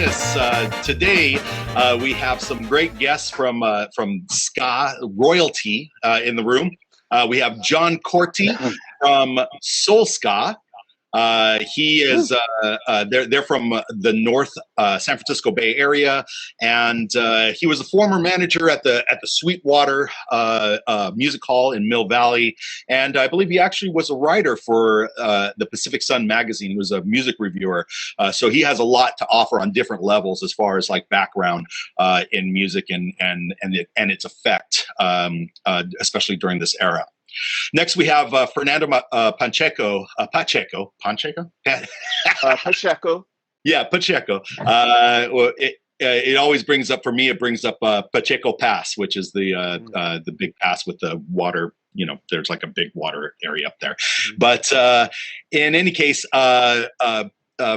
Bidness. Today, we have some great guests from ska royalty in the room. We have John Korty from Soul Ska. He is they're from the North San Francisco Bay Area, and he was a former manager at the Sweetwater Music Hall in Mill Valley, and I believe he actually was a writer for the Pacific Sun magazine. He was a music reviewer, so he has a lot to offer on different levels as far as like background in music and its effect, especially during this era. Next, we have Fernando Pacheco. Pacheco? Pacheco. Yeah, Pacheco. It always brings up, for me, it brings up Pacheco Pass, which is the big pass with the water. You know, there's like a big water area up there. But in any case,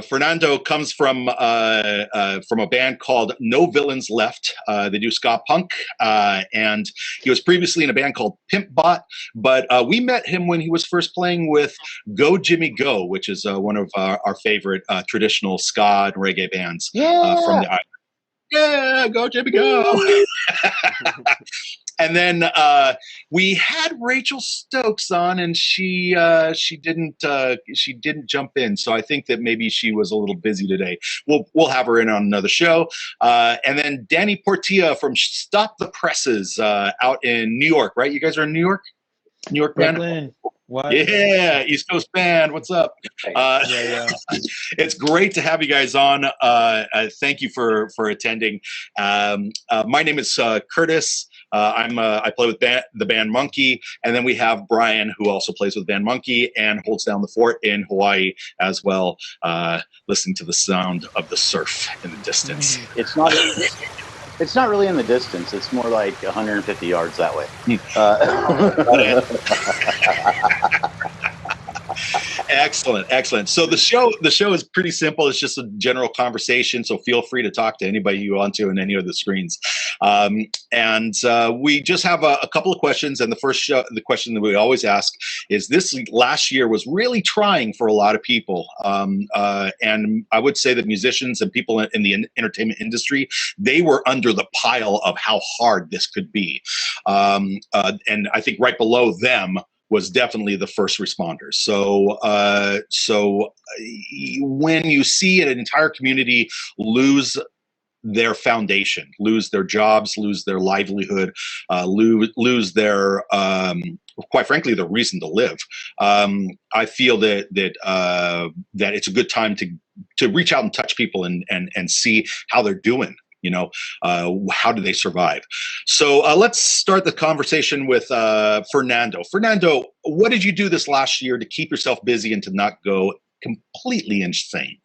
Fernando comes from a band called No Villains Left. They do ska punk, and he was previously in a band called Pimpbot. But we met him when he was first playing with Go Jimmy Go, which is one of our favorite traditional ska and reggae bands from the island. Yeah, Go Jimmy Go. And then we had Rachael Stokes on, and she didn't jump in. So I think that maybe she was a little busy today. We'll have her in on another show. And then Danny Portilla from Stop the Presses out in New York, right? You guys are in New York? New York band? What? Yeah, East Coast band. What's up? Yeah. It's great to have you guys on. Thank you for attending. My name is Curtis. I play with the band Monkey, and then we have Brian, who also plays with band Monkey and holds down the fort in Hawaii as well, listening to the sound of the surf in the distance. It's not really in the distance. It's more like 150 yards that way. Excellent. So the show is pretty simple. It's just a general conversation. So feel free to talk to anybody you want to in any of the screens. And we just have a couple of questions. And the question that we always ask is, this last year was really trying for a lot of people. And I would say that musicians and people in the entertainment industry, they were under the pile of how hard this could be. And I think right below them was definitely the first responders. So when you see an entire community lose their foundation, lose their jobs, lose their livelihood, lose their, quite frankly, the reason to live, I feel that it's a good time to reach out and touch people and see how they're doing. You know, how do they survive? So let's start the conversation with Fernando. Fernando, what did you do this last year to keep yourself busy and to not go completely insane?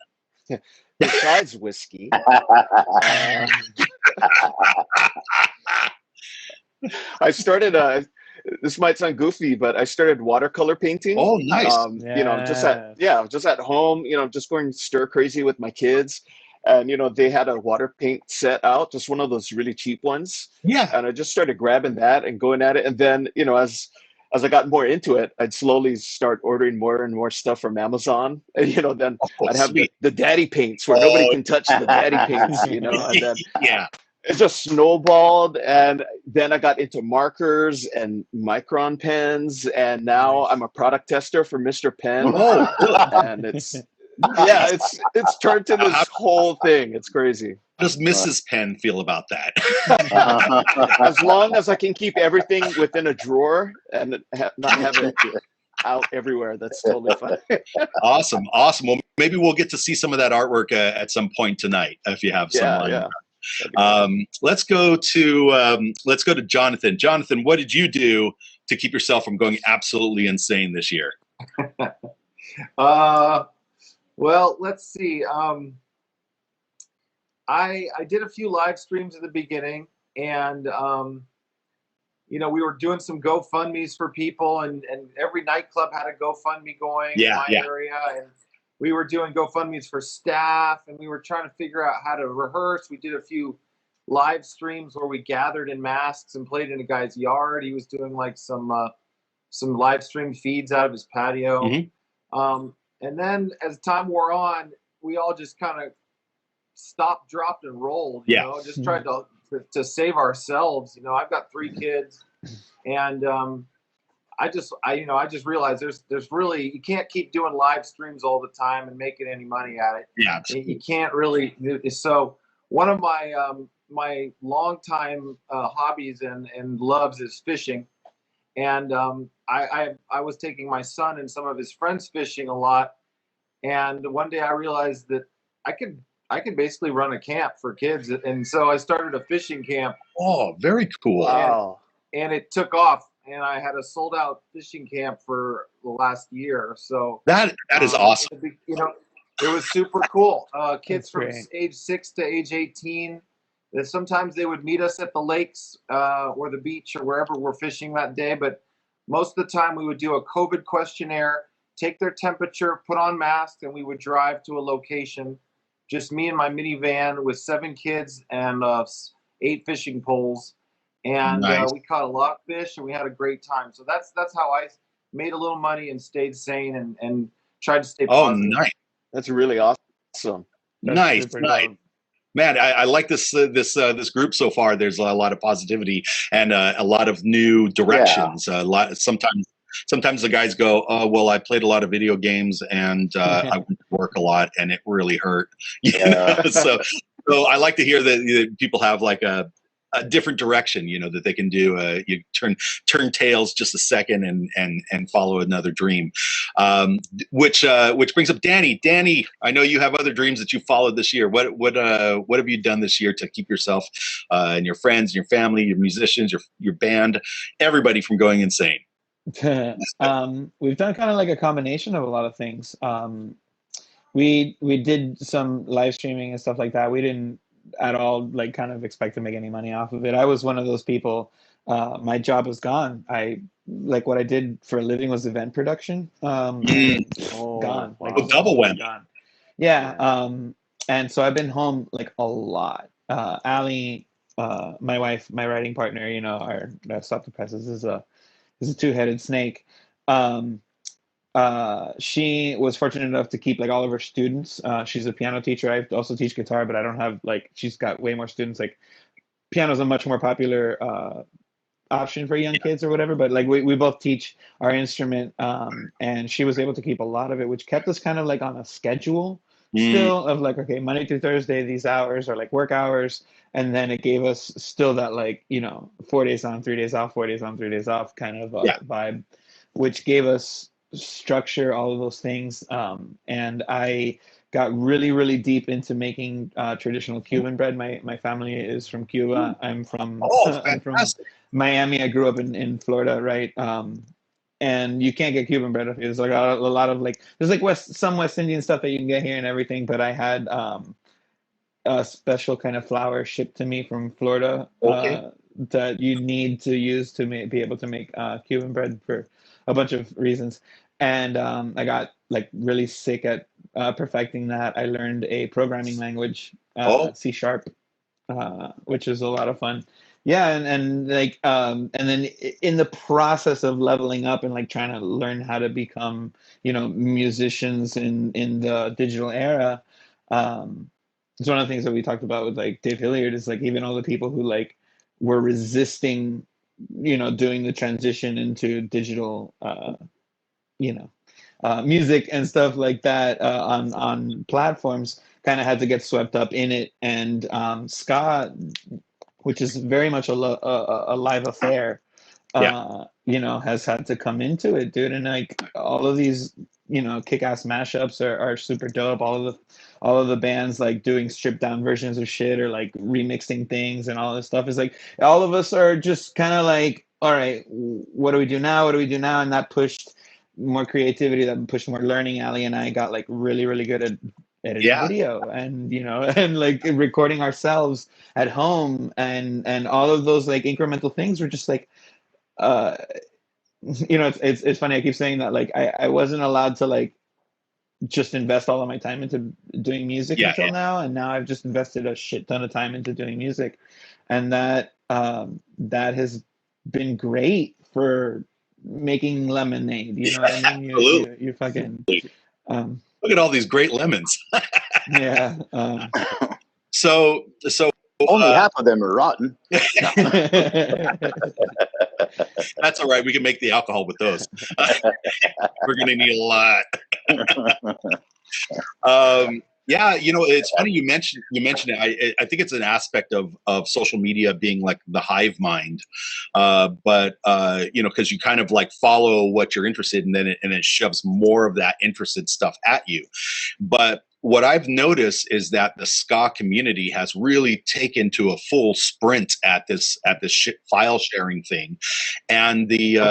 Besides whiskey, I started. This might sound goofy, but I started watercolor painting. Oh, nice! You know, just at home. You know, just going stir crazy with my kids. And, you know, they had a water paint set out, just one of those really cheap ones. Yeah. And I just started grabbing that and going at it. And then, you know, as I got more into it, I'd slowly start ordering more and more stuff from Amazon. And, you know, then I'd have the daddy paints where nobody can touch the daddy paints, you know. And then it just snowballed. And then I got into markers and micron pens. And now I'm a product tester for Mr. Pen. And it's turned to this whole thing. It's crazy. How does Mrs. Penn feel about that? As long as I can keep everything within a drawer and not have it out everywhere, that's totally fine. Awesome. Well, maybe we'll get to see some of that artwork at some point tonight if you have some. Yeah. Let's go to Jonathan. Jonathan, what did you do to keep yourself from going absolutely insane this year? Well, let's see. I did a few live streams at the beginning, and you know, we were doing some GoFundMes for people, and every nightclub had a GoFundMe going in my area, and we were doing GoFundMes for staff, and we were trying to figure out how to rehearse. We did a few live streams where we gathered in masks and played in a guy's yard. He was doing like some live stream feeds out of his patio. Mm-hmm. And then as time wore on, we all just kind of stopped, dropped, and rolled. You know, just tried to save ourselves. You know, I've got 3 kids, and I just realized there's really, you can't keep doing live streams all the time and making any money at it. Yeah, you can't really. So one of my my longtime hobbies and loves is fishing, and I was taking my son and some of his friends fishing a lot, and one day I realized that I could basically run a camp for kids, and so I started a fishing camp. Oh, very cool! Wow. And it took off. And I had a sold out fishing camp for the last year. So that is awesome. You know, it was super cool. Kids from age 6 to age 18. Sometimes they would meet us at the lakes or the beach or wherever we're fishing that day. But most of the time we would do a COVID questionnaire, take their temperature, put on masks, and we would drive to a location. Just me and my minivan with 7 kids and 8 fishing poles. And we caught a lot of fish, and we had a great time. So that's how I made a little money and stayed sane and tried to stay positive. Oh, nice! That's really awesome. Nice. Man, I like this group so far. There's a lot of positivity and a lot of new directions. Sometimes the guys go, "Oh, well, I played a lot of video games and I went to work a lot, and it really hurt." You know? So I like to hear that people have like a different direction, you know, that they can do. You turn tails just a second and follow another dream. Which brings up Danny. Danny, I know you have other dreams that you followed this year. What have you done this year to keep yourself and your friends, your family, your musicians, your band, everybody from going insane? We've done kind of like a combination of a lot of things. We did some live streaming and stuff like that. We didn't at all like kind of expect to make any money off of it. I was one of those people. My job was gone. What I did for a living was event production. Gone. Wow. Like double whammy. Gone. Yeah. And so I've been home like a lot. Allie, my wife, my writing partner, you know, our Stop the Presses is a 2-headed snake. She was fortunate enough to keep like all of her students. She's a piano teacher. I also teach guitar, but I don't have she's got way more students. Like piano's a much more popular option for young kids or whatever, but like we both teach our instrument, and she was able to keep a lot of it, which kept us kind of like on a schedule still of like, okay, Monday through Thursday, these hours are like work hours. And then it gave us still that 4 days on, 3 days off, 4 days on, 3 days off kind of vibe, which gave us structure, all of those things. And I got really, really deep into making traditional Cuban bread. My family is from Cuba. I'm from Miami. I grew up in Florida, right? And you can't get Cuban bread. There's like a lot of there's some West Indian stuff that you can get here and everything. But I had a special kind of flour shipped to me from Florida that you need to use to be able to make Cuban bread for a bunch of reasons. And I got really sick at perfecting that. I learned a programming language, C#, which is a lot of fun. Yeah, and then in the process of leveling up and trying to learn how to become, musicians in the digital era, it's one of the things that we talked about with Dave Hilliard is even all the people who were resisting, doing the transition into digital, music and stuff like that on platforms kind of had to get swept up in it. And ska, which is very much a live affair, has had to come into it, dude. And all of these, kick-ass mashups are super dope. All of the bands doing stripped down versions of shit or remixing things and all this stuff is all of us are just kind of all right, what do we do now? And that pushed more creativity, that pushed more learning. Allie and I got really, really good at editing video and and recording ourselves at home and all of those incremental things were just it's funny. I keep saying that I wasn't allowed to just invest all of my time into doing music until now, and now I've just invested a shit ton of time into doing music, and that has been great for making lemonade. You know what I mean? You fucking look at all these great lemons. Yeah. So only half of them are rotten. That's all right. We can make the alcohol with those. We're gonna need a lot. Yeah, it's funny you mentioned it. I think it's an aspect of social media being like the hive mind, but because you kind of like follow what you're interested in, and it shoves more of that interested stuff at you. But what I've noticed is that the ska community has really taken to a full sprint at this file sharing thing, and the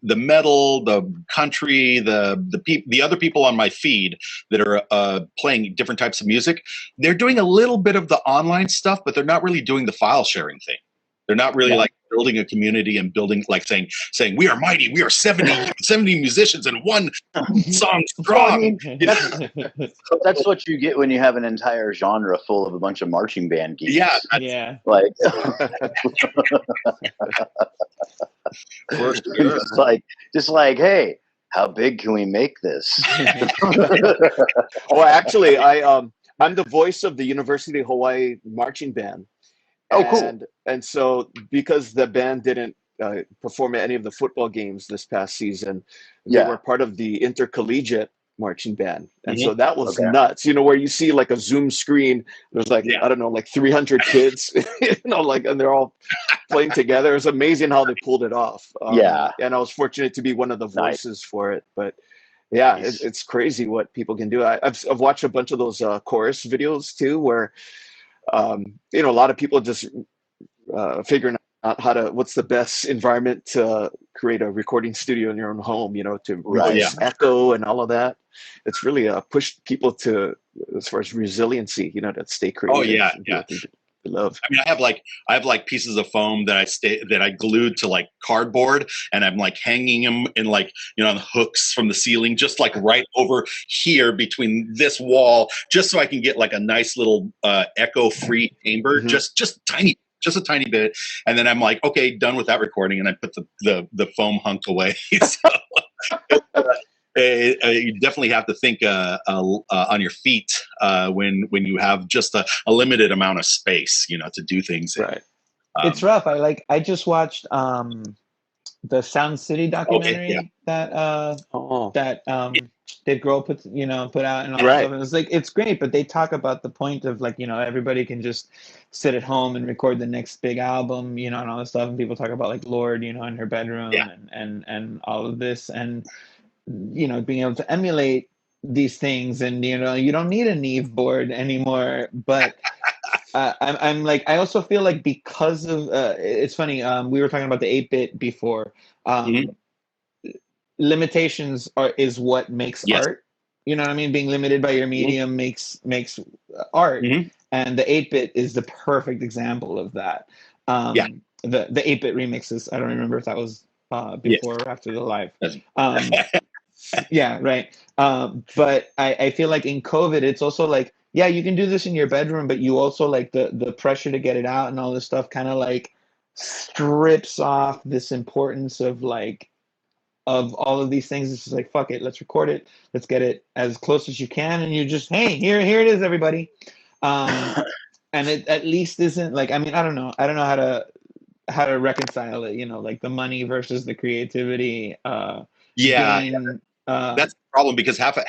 metal, the country, the other people on my feed that are playing different types of music, they're doing a little bit of the online stuff, but they're not really doing the file sharing thing. They're not really like building a community and building like saying we are mighty, we are 70 musicians and one song strong. That's what you get when you have an entire genre full of a bunch of marching band geeks. Yeah. Like just like, hey, how big can we make this? Oh, actually, I'm the voice of the University of Hawaii marching band. Oh, cool. And so because the band didn't perform at any of the football games this past season, they were part of the intercollegiate marching band. And so that was nuts, where you see like a Zoom screen, there's like, I don't know, like 300 kids, and they're all playing together. It was amazing how they pulled it off. And I was fortunate to be one of the voices for it. But yeah, it's crazy what people can do. I've watched a bunch of those chorus videos too, where a lot of people just figuring out what's the best environment to create a recording studio in your own home, to reduce echo and all of that. It's really pushed people to, as far as resiliency, to stay creative. Oh yeah. Love. I mean, I have like pieces of foam that I glued to like cardboard, and I'm like hanging them in like on hooks from the ceiling, just like right over here between this wall, just so I can get like a nice little echo-free chamber, just a tiny bit, and then I'm like, okay, done with that recording, and I put the foam hunk away. So, you definitely have to think on your feet when you have just a limited amount of space, to do things. Right. It's rough. I just watched the Sound City documentary that Dave Grohl put out and all that stuff. And it's like, it's great, but they talk about the point of like, everybody can just sit at home and record the next big album, and all this stuff. And people talk about like Lorde, in her bedroom and all of this. And being able to emulate these things, and you don't need a Neve board anymore. But I'm like, I also feel like because of it's funny. We were talking about the 8-bit before. Limitations is what makes art. You know what I mean? Being limited by your medium makes art, and the 8-bit is the perfect example of that. The 8-bit remixes. I don't remember if that was before or after the live. Yeah, right. But I feel like in COVID, it's also like, you can do this in your bedroom, but you also like the pressure to get it out and all this stuff kind of like strips off this importance of like, of all of these things. It's just like, fuck it, let's record it. Let's get it as close as you can. And you just, hey, here it is, everybody. And it at least isn't like, I mean, I don't know how to reconcile it, like the money versus the creativity. That's the problem, because half of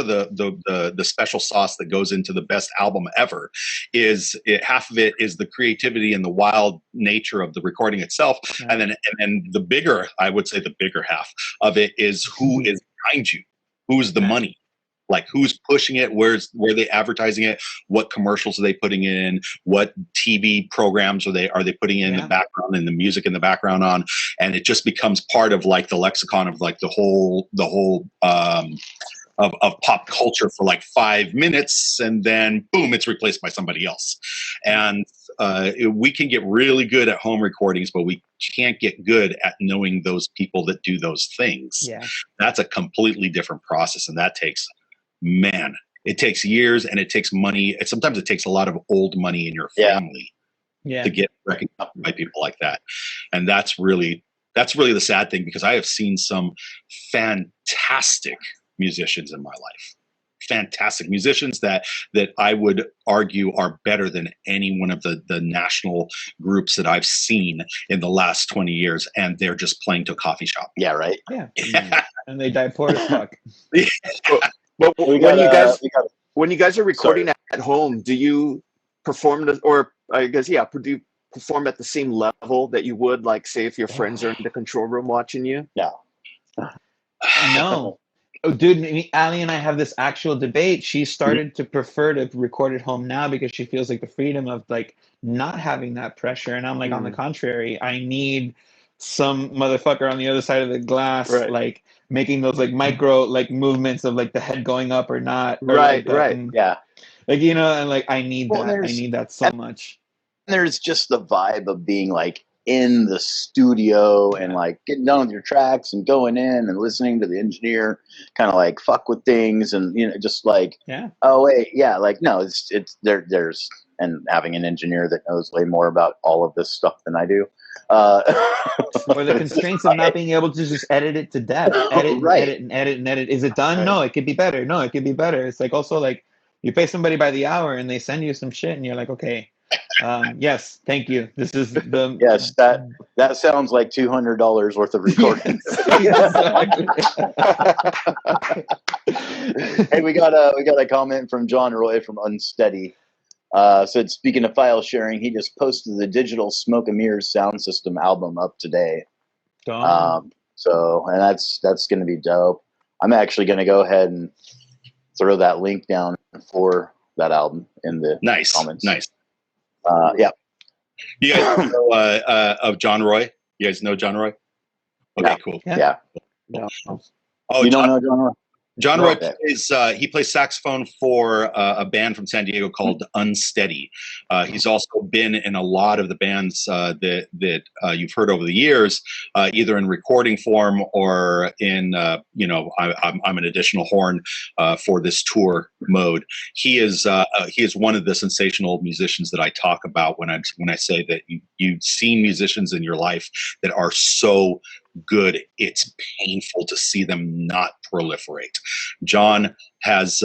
the special sauce that goes into the best album ever half of it is the creativity and the wild nature of the recording itself, and then the bigger half of it is who is behind you, who's the money. Like who's pushing it, where they advertising it, what commercials are they putting in, what TV programs are they putting in the background, and the music in the background on, and it just becomes part of like the lexicon of like the whole of pop culture for like 5 minutes, and then boom, it's replaced by somebody else. And we can get really good at home recordings, but we can't get good at knowing those people that do those things. That's a completely different process, and that takes it takes years, and it takes money. Sometimes it takes a lot of old money in your family to get recognized by people like that. And that's really the sad thing, because I have seen some fantastic musicians in my life. fantastic musicians that I would argue are better than any one of the national groups that I've seen in the last 20 years, and they're just playing to a coffee shop. Yeah, right. Yeah, and they die poor as fuck. But when you guys are recording at home, do you perform or I guess do you perform at the same level that you would, like, say, if your friends are in the control room watching you? No. Oh, dude, Ali and I have this actual debate. She started to prefer to record at home now because she feels like the freedom of like not having that pressure. And I'm like, on the contrary, I need some motherfucker on the other side of the glass, like making those like micro like movements of like the head going up or not. Or, right. Yeah. Like, you know, and like I need that. I need that so much. There's just the vibe of being like in the studio and like getting done with your tracks and going in and listening to the engineer kind of like fuck with things and, you know, just like, oh wait, like, no, it's there's and having an engineer that knows way more about all of this stuff than I do. Or the constraints of not being able to just edit it to death. Edit. Is it done? No, it could be better. No, it could be better. It's like also like you pay somebody by the hour and they send you some shit and you're like, okay, yes, thank you. This is the that sounds like $200 worth of recording. Hey, we got a comment from John Roy from Unsteady. Said, speaking of file sharing, he just posted the digital Smoke and Mirrors sound system album up today. So, and that's going to be dope. I'm actually going to go ahead and throw that link down for that album in the comments. Nice. Yeah. You guys know of John Roy? You guys know John Roy? Okay, cool. Yeah. Oh, you don't know John Roy? John Roy plays saxophone for a band from San Diego called Unsteady. He's also been in a lot of the bands that you've heard over the years, either in recording form or in I'm an additional horn for this tour mode. He is one of the sensational musicians that I talk about when I say that you've seen musicians in your life that are so good it's painful to see them not proliferate. John has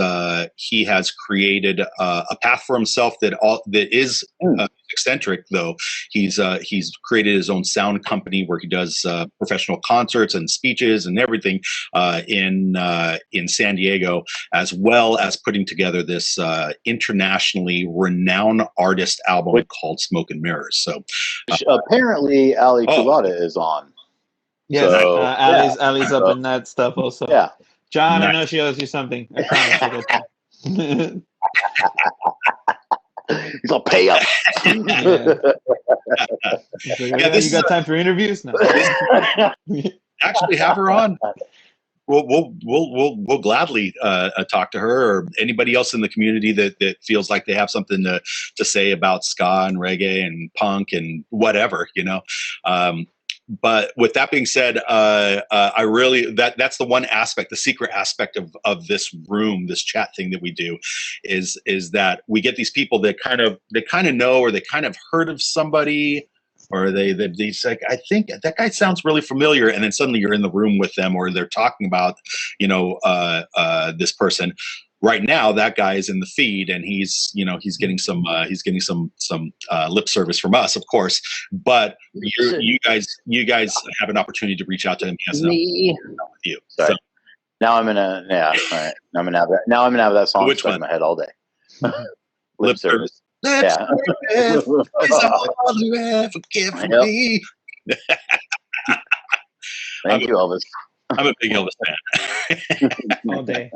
created a path for himself that is eccentric, though. He's created his own sound company where he does professional concerts and speeches and everything in San Diego, as well as putting together this internationally renowned artist album called Smoke and Mirrors. So apparently Ali Chulada is on. Yes, so, Ali's up in that stuff also. Yeah. John, I know she owes you something. I promise. He's gonna pay up. You got time for interviews? No. Actually, have her on. We'll gladly talk to her or anybody else in the community that feels like they have something to say about ska and reggae and punk and whatever, you know. But with that being said, I really that's the one aspect, the secret aspect of this room, this chat thing that we do, is that we get these people that kind of know or they kind of heard of somebody, or they say, I think that guy sounds really familiar, and then suddenly you're in the room with them, or they're talking about this person. Right now, that guy is in the feed, and he's getting some lip service from us, of course. But you guys have an opportunity to reach out to him. Me. With you. Sorry. So, now I'm gonna all right. I'm gonna have that song stuck in my head all day. Lip service. Is all you ever give for me. Thank you, Elvis. I'm a big Elvis fan. All day.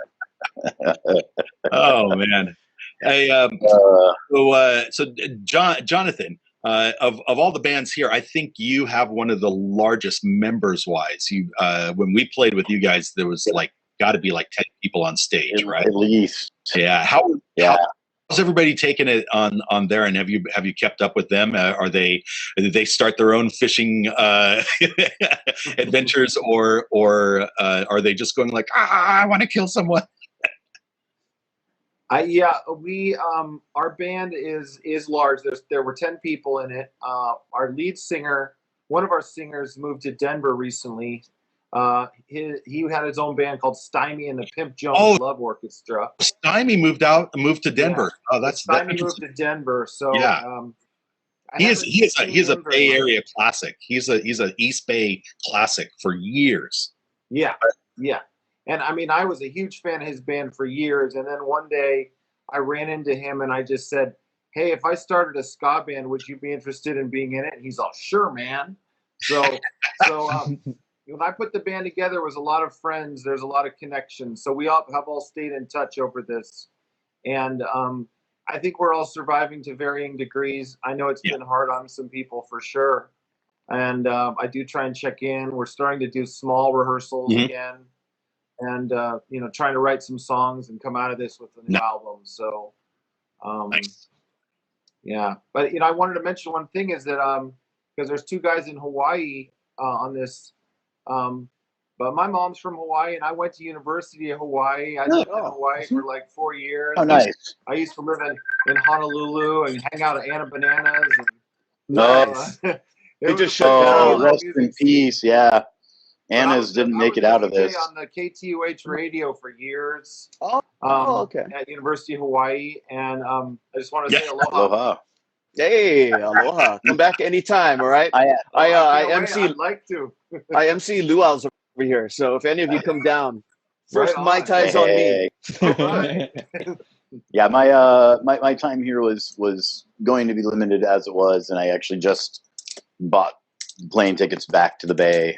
Oh man! Hey, so Jonathan, of all the bands here, I think you have one of the largest members wise. You when we played with you guys, there was got to be 10 people on stage, right? At least. Yeah. How's everybody taking it on there? And have you kept up with them? Did they start their own fishing adventures, or are they just going I want to kill someone? We our band is large. There were 10 people in it. Our lead singer, one of our singers, moved to Denver recently. he had his own band called Stymie and the Pimp Jones Love Orchestra. Stymie moved to Denver. Yeah. That's Stymie moved to Denver. So he is a Bay Area classic. He's a East Bay classic for years. Yeah. And I mean, I was a huge fan of his band for years. And then one day I ran into him and I just said, "Hey, if I started a ska band, would you be interested in being in it?" And he's all, "Sure, man." So when I put the band together, it was a lot of friends. There's a lot of connections. So we have all stayed in touch over this. And I think we're all surviving to varying degrees. I know it's been hard on some people for sure. And I do try and check in. We're starting to do small rehearsals again. And, trying to write some songs and come out of this with a new album. So, yeah. But, I wanted to mention one thing is that because there's two guys in Hawaii on this. But my mom's from Hawaii, and I went to University of Hawaii. I lived in Hawaii for like 4 years. Oh, nice. I used to live in Honolulu and hang out at Anna Bananas. And, nice. They just shut down. Rest in peace. Yeah. Anna's didn't make it out of this. On the KTUH radio for years. Okay. At University of Hawaii, and I just want to say aloha. Aloha. Hey, aloha. Come back anytime, all right? I MC. I'd like to. I MC luau's over here, so if any of you come down, first Mai Tai's on me. Yeah, my time here was going to be limited as it was, and I actually just bought plane tickets back to the Bay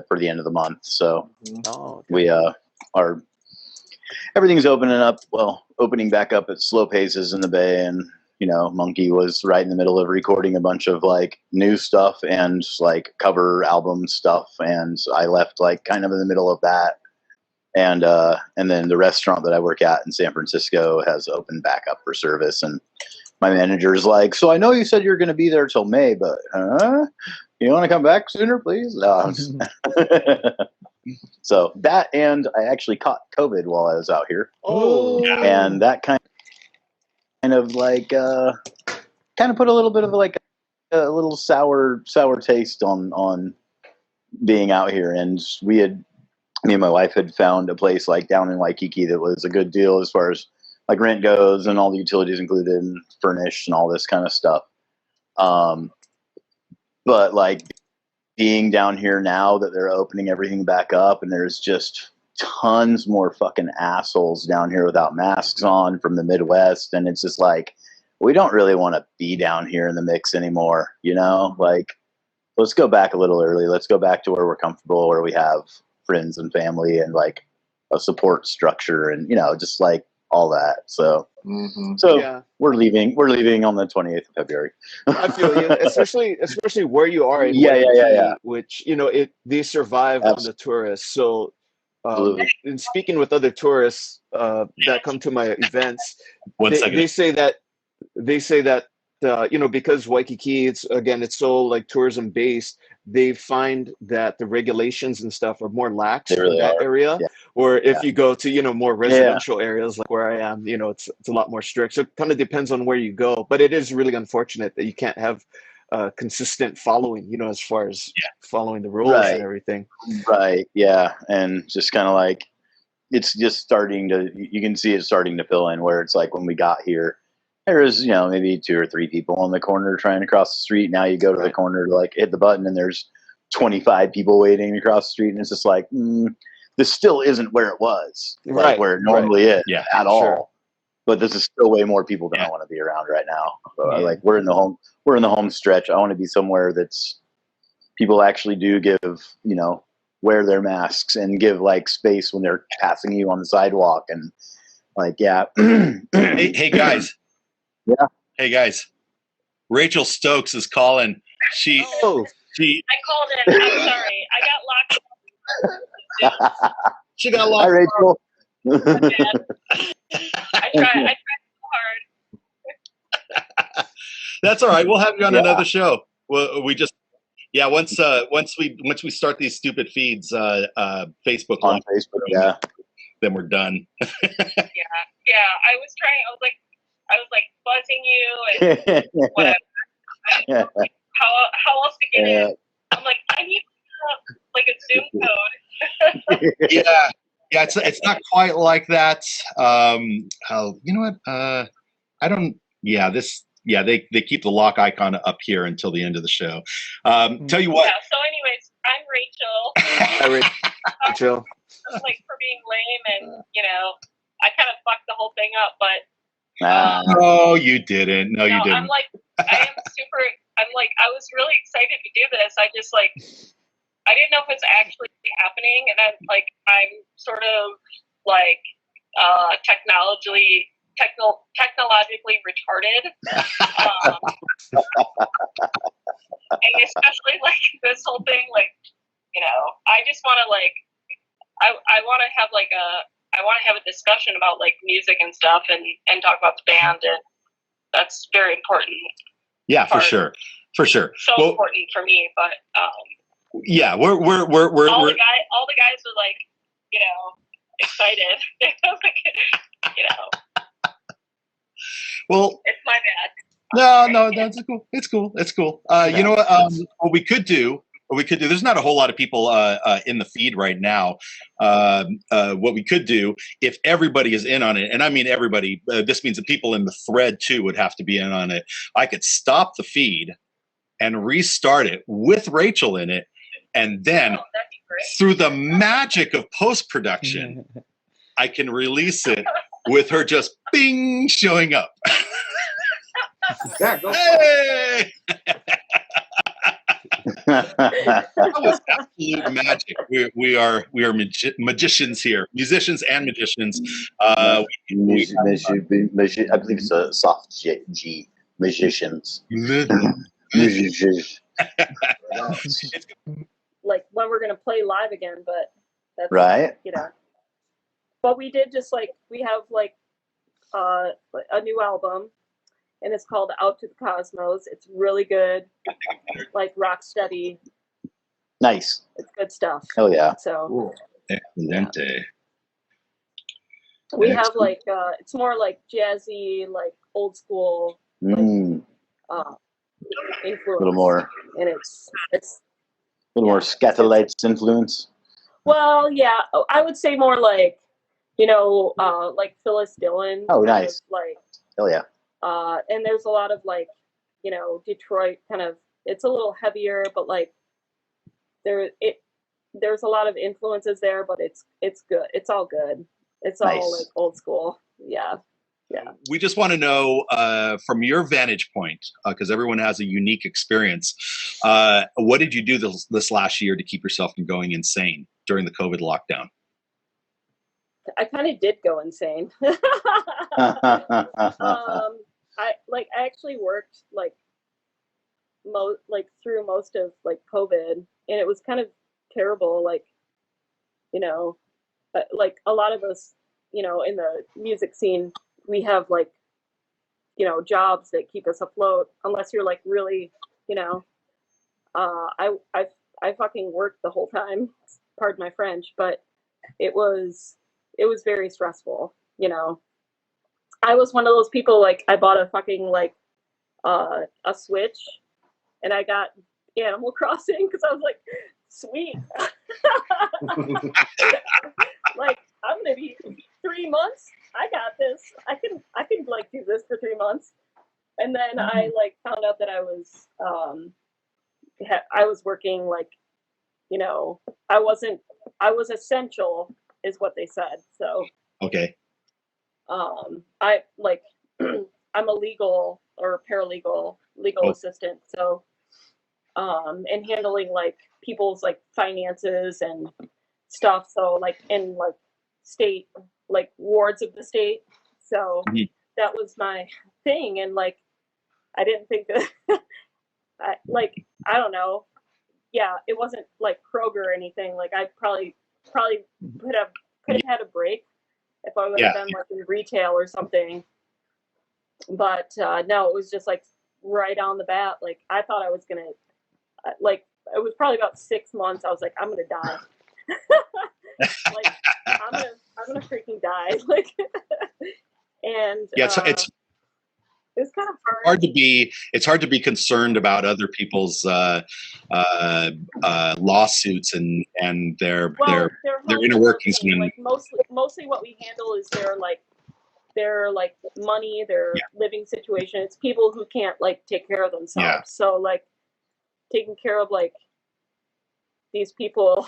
for the end of the month. So we are everything's opening back up at slow paces in the Bay, and Monkey was right in the middle of recording a bunch of like new stuff and like cover album stuff, and I left like kind of in the middle of that. And then the restaurant that I work at in San Francisco has opened back up for service, and my manager's like, "So I know you said you're going to be there till May, but you want to come back sooner, please?" No. So that, and I actually caught COVID while I was out here. And that kind of like kind of put a little bit of like a little sour taste on being out here. And me and my wife had found a place like down in Waikiki that was a good deal as far as like rent goes, and all the utilities included and furnished and all this kind of stuff. But like being down here now that they're opening everything back up, and there's just tons more fucking assholes down here without masks on from the Midwest, and it's just like, we don't really want to be down here in the mix anymore, like, let's go back a little early. Let's go back to where we're comfortable, where we have friends and family and like a support structure, and just like all that. So we're leaving on the 28th of February. I feel you, especially where you are in which they survive on the tourists. So and speaking with other tourists that come to my events, they say that because Waikiki, it's so like tourism based, they find that the regulations and stuff are more lax in that area. Yeah. Or if you go to more residential areas like where I am, it's a lot more strict. So it kind of depends on where you go, but it is really unfortunate that you can't have consistent following, as far as following the rules and everything. Right. Yeah. And just kind of like, it's just you can see it starting to fill in, where it's like when we got here, there was, maybe 2 or 3 people on the corner trying to cross the street. Now you go to the corner to like hit the button, and there's 25 people waiting to cross the street. And it's just like, this still isn't where it was, like where it normally is at all. But this is still way more people than I want to be around right now. So like we're in the home stretch. I want to be somewhere that's people actually do give, wear their masks and give like space when they're passing you on the sidewalk, and like, hey guys. Yeah. Hey guys. Rachael Stokes is calling. She I called it. I'm sorry. I got locked. She got locked. Hi, Rachael. I tried so hard. That's all right. We'll have you on another show. We just once we start these stupid feeds, Facebook on Facebook, then we're done. Yeah. I was buzzing you and whatever. How else to get in? I'm like, I need like a Zoom code, Yeah, it's not quite like that. You know what? I don't. Yeah, they keep the lock icon up here until the end of the show. Tell you what. Yeah. So, anyways, I'm Rachel. Hi, Rachel. Like for being lame, and I kind of fucked the whole thing up, but. No, you didn't. No, you didn't. I'm like, I was really excited to do this. I just I didn't know if it's actually happening, and I'm sort of like technologically retarded, and especially like this whole thing, I just want to I want to have I want to have a discussion about like music and stuff, and talk about the band, and that's very important. Yeah, for sure. So important for me, but yeah, we're all the guys are like, excited. Well, it's my bad. No, that's cool. It's cool. You know what? What we could do. There's not a whole lot of people in the feed right now. What we could do, if everybody is in on it, and I mean everybody, this means the people in the thread too would have to be in on it. I could stop the feed and restart it with Rachael in it, and then through the magic of post-production, I can release it with her just bing showing up. Yeah, go for it. That was absolute magic. We are magicians here, musicians and magicians. I believe it's a soft G. Magicians. Magicians. Like when we're gonna play live again, but that's right. But we did just we have a new album, and it's called Out to the Cosmos. It's really good, like rock steady. Nice. It's good stuff. Oh yeah. So. Excelente. We have it's more like jazzy, like old school, influence. A little more. And it's a little more Scatolites influence. Well, yeah, I would say more like like Phyllis Dillon. Oh, nice. Hell yeah. And there's a lot of Detroit kind of. It's a little heavier, but there's a lot of influences there, but it's good. It's all good. It's nice. All like old school. Yeah. Yeah. We just want to know from your vantage point, because everyone has a unique experience. What did you do this last year to keep yourself from going insane during the COVID lockdown? I kind of did go insane. I actually worked through most of COVID, and it was kind of terrible. A lot of us, in the music scene, we have jobs that keep us afloat, unless you're really, I fucking worked the whole time, pardon my French, but it was very stressful. I was one of those people, I bought a fucking a Switch, and I got Animal Crossing because I was like, sweet. I'm gonna be 3 months. I got this. I can do this for 3 months. And then I found out that I was working I was essential is what they said. So okay. I'm a legal or legal assistant. So and handling people's finances and stuff. So in state wards of the state. So that was my thing, and I didn't think that I don't know. Yeah, it wasn't Kroger or anything. I probably could have had a break if I would have been in retail or something. But no, it was just right on the bat. I thought I was gonna it was probably about 6 months. I was like, I'm gonna die. I'm gonna freaking die. And it's it's kind of It's hard to be concerned about other people's lawsuits and their inner workings. Like mostly what we handle is their money, their living situation. It's people who can't like take care of themselves. Yeah. So like taking care of like these people,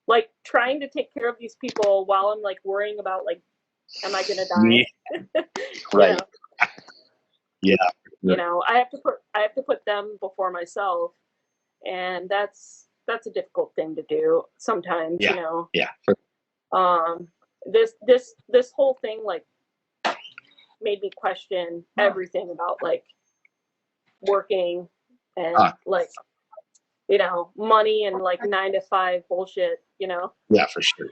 like trying to take care of these people while I'm like worrying about like, am I gonna die? Right. Yeah. You know, I have to put them before myself, and that's a difficult thing to do sometimes. Yeah. You know. Yeah. This whole thing like made me question everything about like working and like, you know, money and like 9 to 5 bullshit, you know? Yeah, for sure.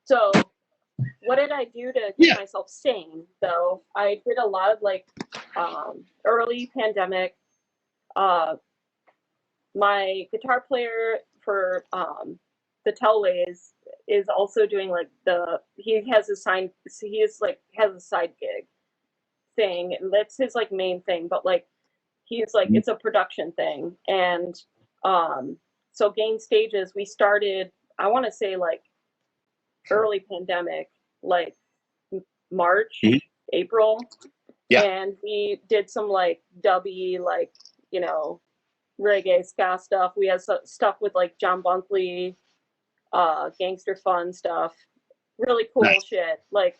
So what did I do to keep myself sane though? I did a lot of like, early pandemic, my guitar player for, the Tellways is also doing like he has a side gig thing, and that's his like main thing, but like he's like it's a production thing. And so Gain Stages, we started, I want to say like early pandemic, like March, April. And we did some like dubby, like, you know, reggae ska stuff. We had stuff with like John Bunkley, gangster fun stuff, really cool shit. Like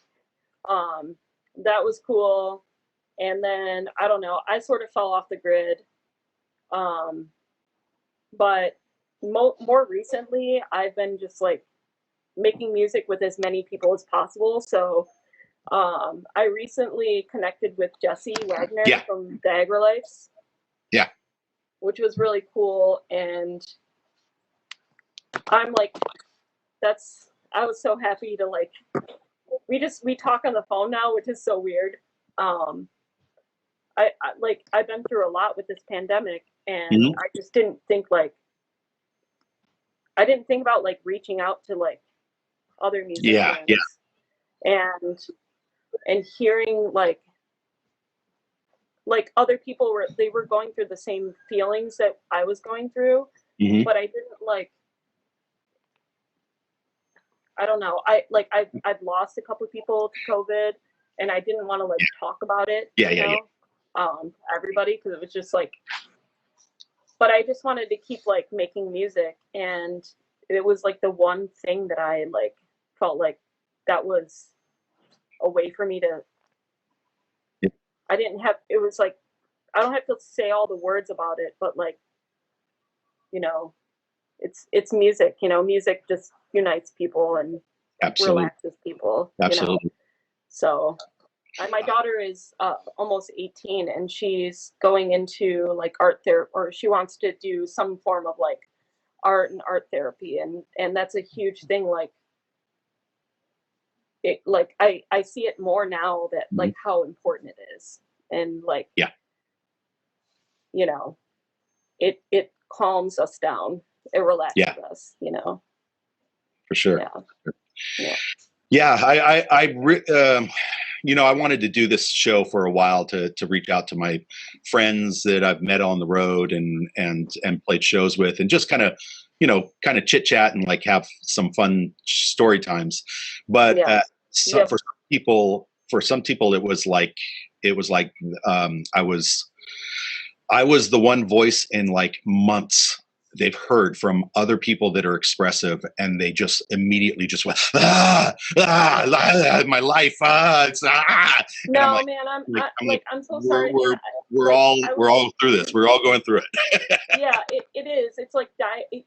that was cool. And then I don't know, I sort of fell off the grid. But more recently I've been just like making music with as many people as possible. So I recently connected with Jesse Wagner from the Agrolites. Yeah. Which was really cool. And I'm like, I was so happy to like, we talk on the phone now, which is so weird. I've been through a lot with this pandemic, and I just didn't think about like reaching out to like other musicians. And hearing like other people were going through the same feelings that I was going through, but I didn't like, I don't know. I've lost a couple of people to COVID, and I didn't want to like talk about it. Everybody, because it was just like, but I just wanted to keep like making music, and it was like the one thing that I like felt like that was a way for me to. It was like, I don't have to say all the words about it, but like, you know, it's music, you know, music just unites people and relaxes people. Absolutely. You know? So my daughter is almost 18, and she's going into like art therapy, or she wants to do some form of like art and art therapy. And that's a huge thing. Like it, like I see it more now that like how important it is. And like, you know, it calms us down. It relaxes us, you know? For sure. You know, I wanted to do this show for a while to reach out to my friends that I've met on the road and played shows with, and just kind of chit chat and like have some fun story times. But for some people, it was like I was the one voice in like months they've heard from other people that are expressive, and they just immediately just went, my life, it's No, I'm like, man, I'm so sorry. We're all through this. We're all going through it. Yeah, it is. It's like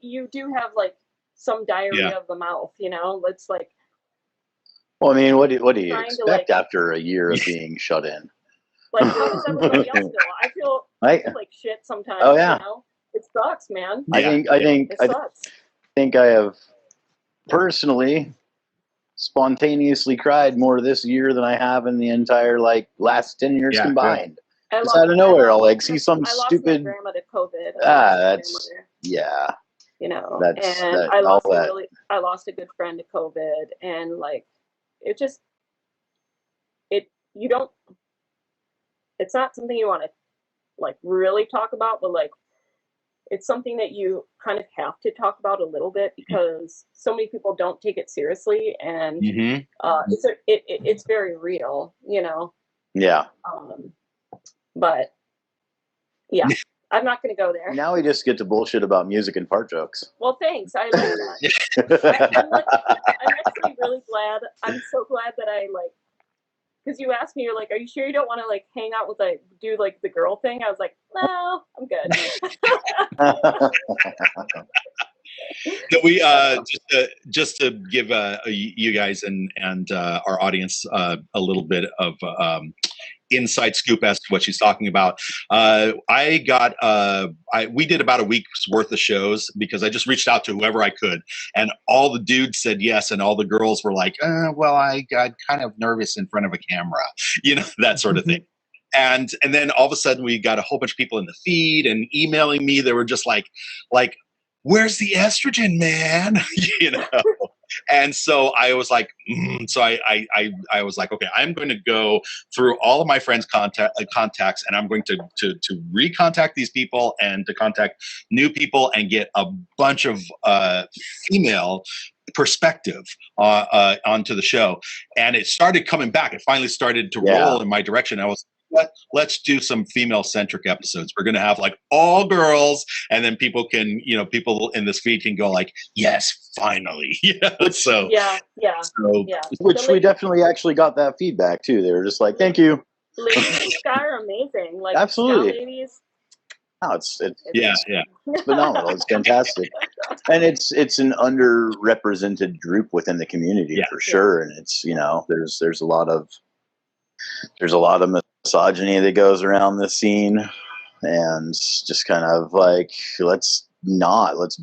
you do have like some diarrhea of the mouth, you know. It's like. Well, I mean, what do you expect after a year of being shut in? Like, how does everybody else feel? I feel like shit sometimes. Oh yeah. You know? It sucks, man. I think I have personally spontaneously cried more this year than I have in the entire like last 10 years combined. Just out of nowhere, I'll like see some stupid. I lost my grandma to COVID. That's You know, I lost a good friend to COVID, and like it you don't, it's not something you want to like really talk about, but like it's something that you kind of have to talk about a little bit because so many people don't take it seriously, and it's very real, you know. Yeah. But yeah, I'm not going to go there. Now we just get to bullshit about music and fart jokes. Well, thanks. I like that. I'm actually really glad. I'm so glad that I like, because you asked me, you're like, are you sure you don't want to like hang out with like do like the girl thing? I was like, no, I'm good. We just to give you guys and our audience a little bit of inside scoop as to what she's talking about. We did about a week's worth of shows because I just reached out to whoever I could, and all the dudes said yes, and all the girls were like, well, I got kind of nervous in front of a camera, you know, that sort of thing. And then all of a sudden we got a whole bunch of people in the feed and emailing me. They were just like, where's the estrogen, man? You know? And so I was like, I was like, okay, I'm going to go through all of my friends' contacts, and I'm going to recontact these people and to contact new people and get a bunch of female perspective onto the show. And it started coming back. It finally started to roll in my direction. I was, let's do some female-centric episodes. We're going to have like all girls, and then people can, you know, people in this feed can go like, yes, finally. So which we definitely actually got that feedback too. They were just like, thank you. Ladies in Sky are amazing. Like, absolutely. Ladies. No, it's it's phenomenal. It's fantastic, and it's an underrepresented group within the community for sure. And it's, you know, there's a lot of misogyny that goes around this scene, and just kind of like, let's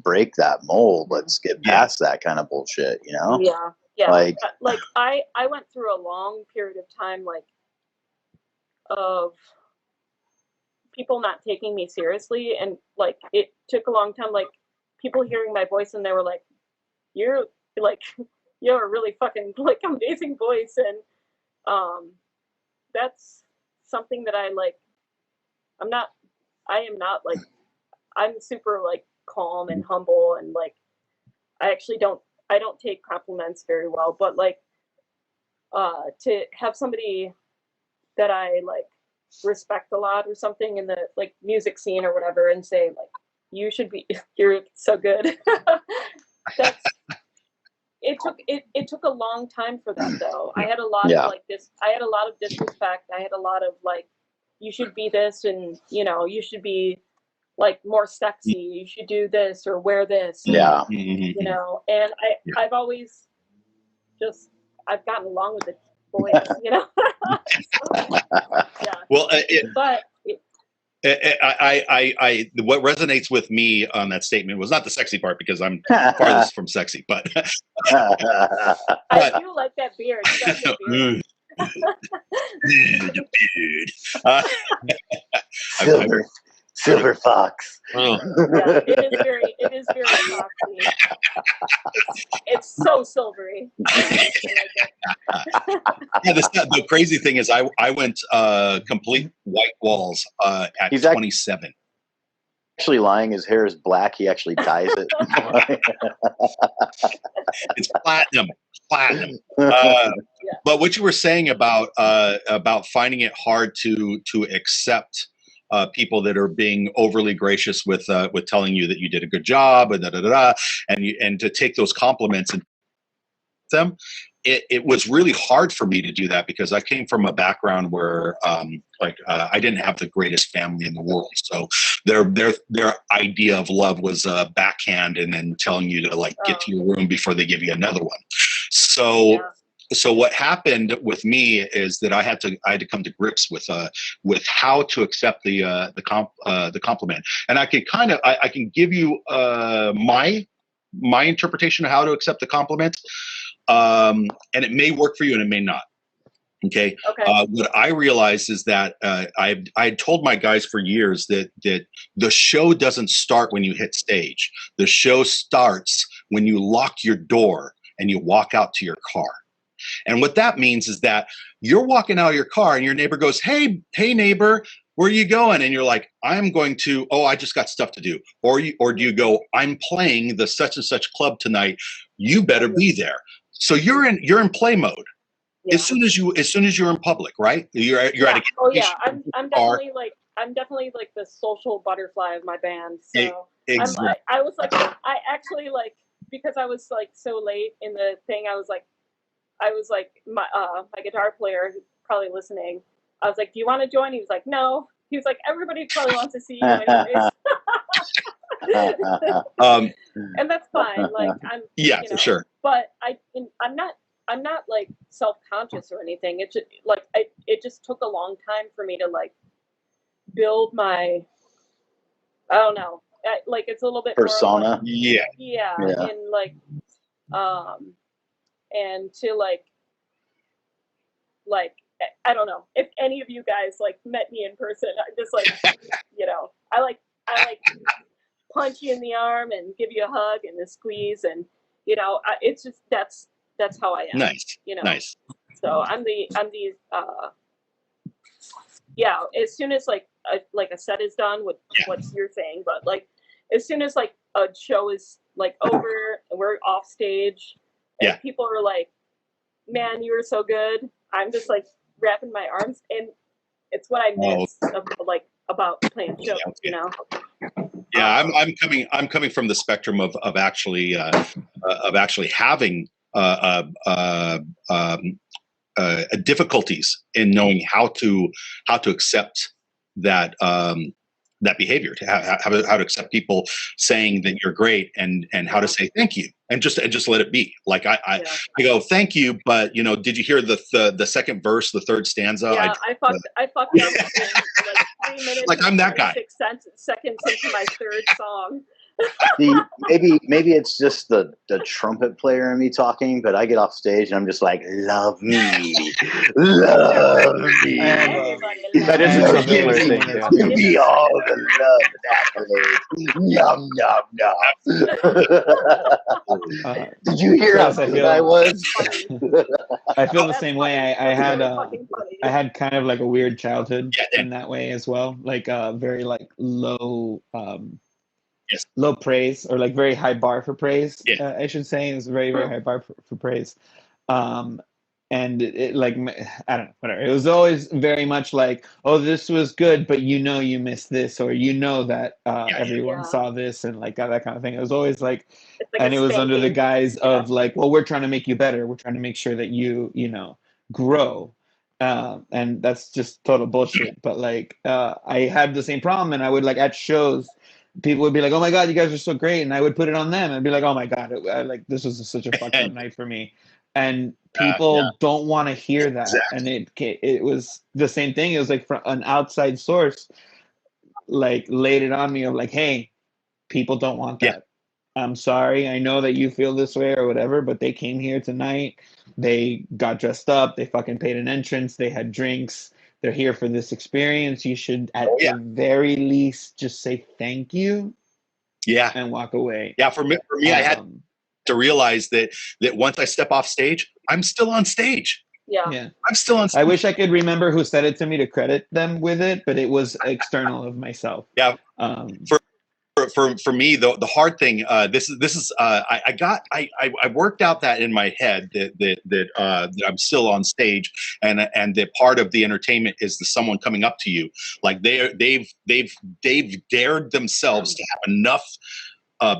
break that mold. Let's get past that kind of bullshit, you know? Yeah. Like I went through a long period of time, like, of people not taking me seriously, and like it took a long time, like people hearing my voice and they were like, you have a really fucking like amazing voice, and that's something that I like. I am not like, I'm super like calm and humble, and like I don't take compliments very well, but like to have somebody that I like respect a lot or something in the like music scene or whatever and say like, you're so good. That's it took a long time for that though. I had a lot of like this. I had a lot of disrespect. I had a lot of like, you should be this, and you know, you should be like more sexy. You should do this or wear this. Yeah. You know, and I've always just I've gotten along with the boys. You know. Well, but. What resonates with me on that statement was not the sexy part, because I'm farthest from sexy, but I do like that beard. You got that beard. Silver fox. Yeah, it is very foxy. It's so silvery. The crazy thing is I went complete white walls at 27. Actually lying. His hair is black. He actually dyes it. It's platinum. But what you were saying about finding it hard to accept people that are being overly gracious with telling you that you did a good job, and to take those compliments and them, it was really hard for me to do that, because I came from a background where I didn't have the greatest family in the world, so their idea of love was backhand and then telling you to like get to your room before they give you another one. So what happened with me is that I had to come to grips with how to accept the compliment, and I can give you my interpretation of how to accept the compliment, and it may work for you and it may not. Okay. What I realized is that I had told my guys for years that the show doesn't start when you hit stage. The show starts when you lock your door and you walk out to your car. And what that means is that you're walking out of your car and your neighbor goes, hey neighbor, where are you going? And you're like, I'm going to, I just got stuff to do. Or do you go, I'm playing the such and such club tonight. You better be there. So you're in play mode. Yeah. As soon as you're in public, right? You're at a I'm definitely like the social butterfly of my band. So exactly. I was like, I actually like, because I was like so late in the thing, I was like my guitar player, who's probably listening, I was like, do you want to join? He was like, no. He was like, everybody probably wants to see you anyways. And that's fine. Like I'm for sure. But I'm not like self-conscious or anything. It just it just took a long time for me to like build my, I don't know, like it's a little bit persona. More like, and like and to like I don't know if any of you guys like met me in person. I'm just like I like punch you in the arm and give you a hug and a squeeze, and it's just that's how I am. Nice. Nice. So I'm the as soon as like a set is done with what you're saying, but like as soon as like a show is like over and we're off stage and people are like, man, you were so good, I'm just like wrapping my arms, and it's what I miss about playing shows, Yeah, I'm coming from the spectrum of actually having difficulties in knowing how to accept that that behavior, how to accept people saying that you're great, and how to say thank you, and just let it be. Like I go thank you, but did you hear the second verse, the third stanza? Yeah, I fucked up like 3 minutes. Like I'm that guy. 6 seconds into my third song. Maybe it's just the trumpet player in me talking, but I get off stage and I'm just like, love me, love me. That is a trumpet player thing. Give me all the love and accolades. Yum, yum, yum. Did you hear how good I was? I feel the same way. I had kind of like a weird childhood in that way as well, like very like low. Low praise, or like very high bar for praise. I should say it's very, very high bar for praise. And it like, I don't know, whatever. It was always very much like, oh, this was good, but you missed this, or that everyone saw this, and like that kind of thing. It was always like and it was under the guise of like, well, we're trying to make you better. We're trying to make sure that you grow. And that's just total bullshit. But like, I had the same problem, and I would like at shows, people would be like, oh my God, you guys are so great. And I would put it on them and be like, oh my God, this was such a fucked up night for me. And people don't want to hear that. Exactly. And it was the same thing. It was like from an outside source, like laid it on me of like, hey, people don't want that. I'm sorry. I know that you feel this way or whatever, but they came here tonight. They got dressed up. They fucking paid an entrance. They had drinks. They're here for this experience. You should, at the very least, just say thank you. Yeah. And walk away. Yeah. For me, I had to realize that once I step off stage, I'm still on stage. Yeah. I'm still on stage. I wish I could remember who said it to me to credit them with it, but it was external of myself. Yeah. For me, the hard thing, this is I worked out that in my head that I'm still on stage, and that part of the entertainment is someone coming up to you, like they've dared themselves to have enough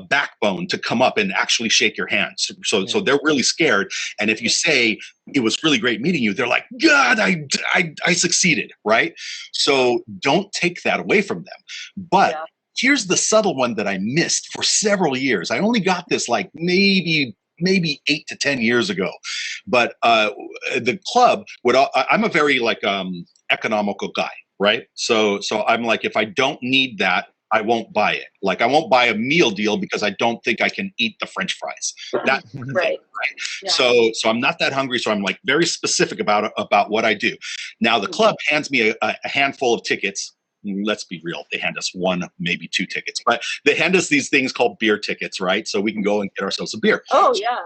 backbone to come up and actually shake your hands. So they're really scared, and if you say it was really great meeting you, they're like, God, I succeeded, right? So don't take that away from them, but. Yeah. Here's the subtle one that I missed for several years. I only got this like maybe 8 to 10 years ago, but the club I'm a very like economical guy, right? So I'm like, if I don't need that, I won't buy it. Like I won't buy a meal deal because I don't think I can eat the French fries. That right. Yeah. So I'm not that hungry. So I'm like very specific about what I do. Now the club hands me a handful of tickets. Let's be real. They hand us 1, maybe 2 tickets, but they hand us these things called beer tickets, right? So we can go and get ourselves a beer. Oh yeah,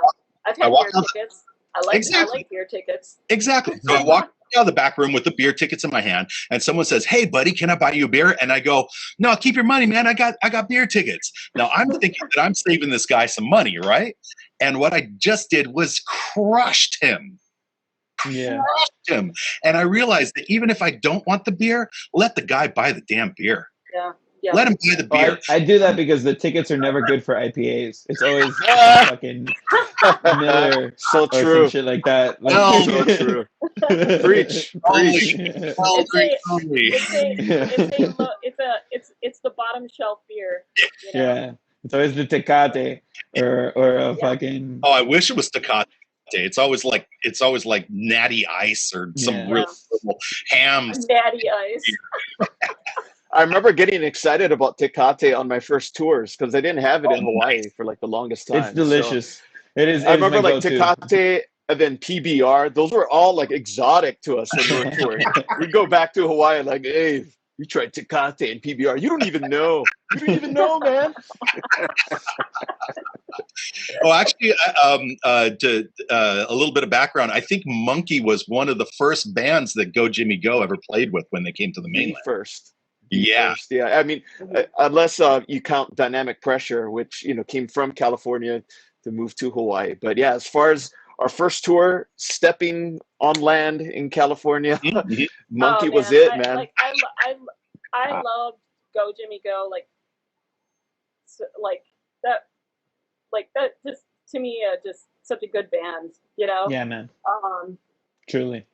I've had beer tickets. I like beer tickets. Exactly. So I walk down the back room with the beer tickets in my hand, and someone says, "Hey, buddy, can I buy you a beer?" And I go, "No, keep your money, man. I got beer tickets." Now I'm thinking that I'm saving this guy some money, right? And what I just did was crushed him. Crushed him. And I realized that even if I don't want the beer, let the guy buy the damn beer. Yeah. Yeah. Let him buy the beer. I do that because the tickets are never good for IPAs. It's always fucking Miller So or true. some shit like that. Like, No, So true. Preach. Preach. It's the bottom shelf beer. You know? Yeah, it's always the Tecate or a fucking. Oh, I wish it was Tecate. It's always like Natty Ice or some real hams. Natty Ice. I remember getting excited about Tecate on my first tours because I didn't have it in Hawaii for like the longest time. It's delicious. So It is. I remember like Tecate and then PBR. Those were all like exotic to us when we were touring. We'd go back to Hawaii like, "Hey, we tried Tecate and PBR. You don't even know. You don't even know, man." Oh, actually, a little bit of background. I think Monkey was one of the first bands that Go Jimmy Go ever played with when they came to the mainland. First. Yeah. I mean, unless you count Dynamic Pressure, which came from California to move to Hawaii. But yeah, as far as our first tour, stepping on land in California, Monkey was it, man. Like I loved Go Jimmy Go, like that. Just to me, just such a good band, you know. Yeah, man. Truly.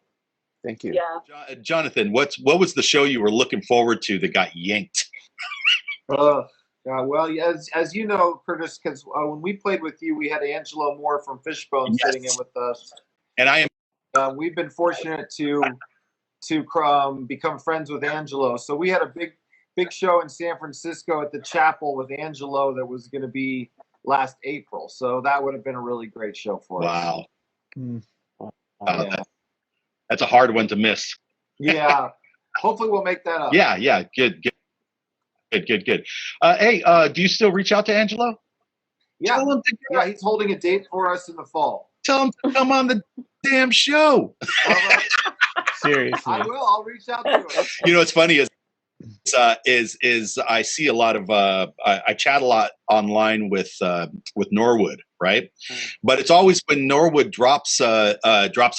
Thank you. Yeah. Jonathan, what was the show you were looking forward to that got yanked? Well, as you know, Curtis, because when we played with you, we had Angelo Moore from Fishbone sitting in with us, and I am. We've been fortunate to become friends with Angelo. So we had a big show in San Francisco at the Chapel with Angelo that was going to be last April. So that would have been a really great show for us. Wow. That's a hard one to miss. Yeah. Hopefully we'll make that up. Yeah. Good. Hey, do you still reach out to Angelo? Yeah. He's holding a date for us in the fall. Tell him to come on the damn show. Seriously. I will. I'll reach out to him. You know what's funny is I see a lot of I chat a lot online with Norwood, right? But it's always when Norwood drops a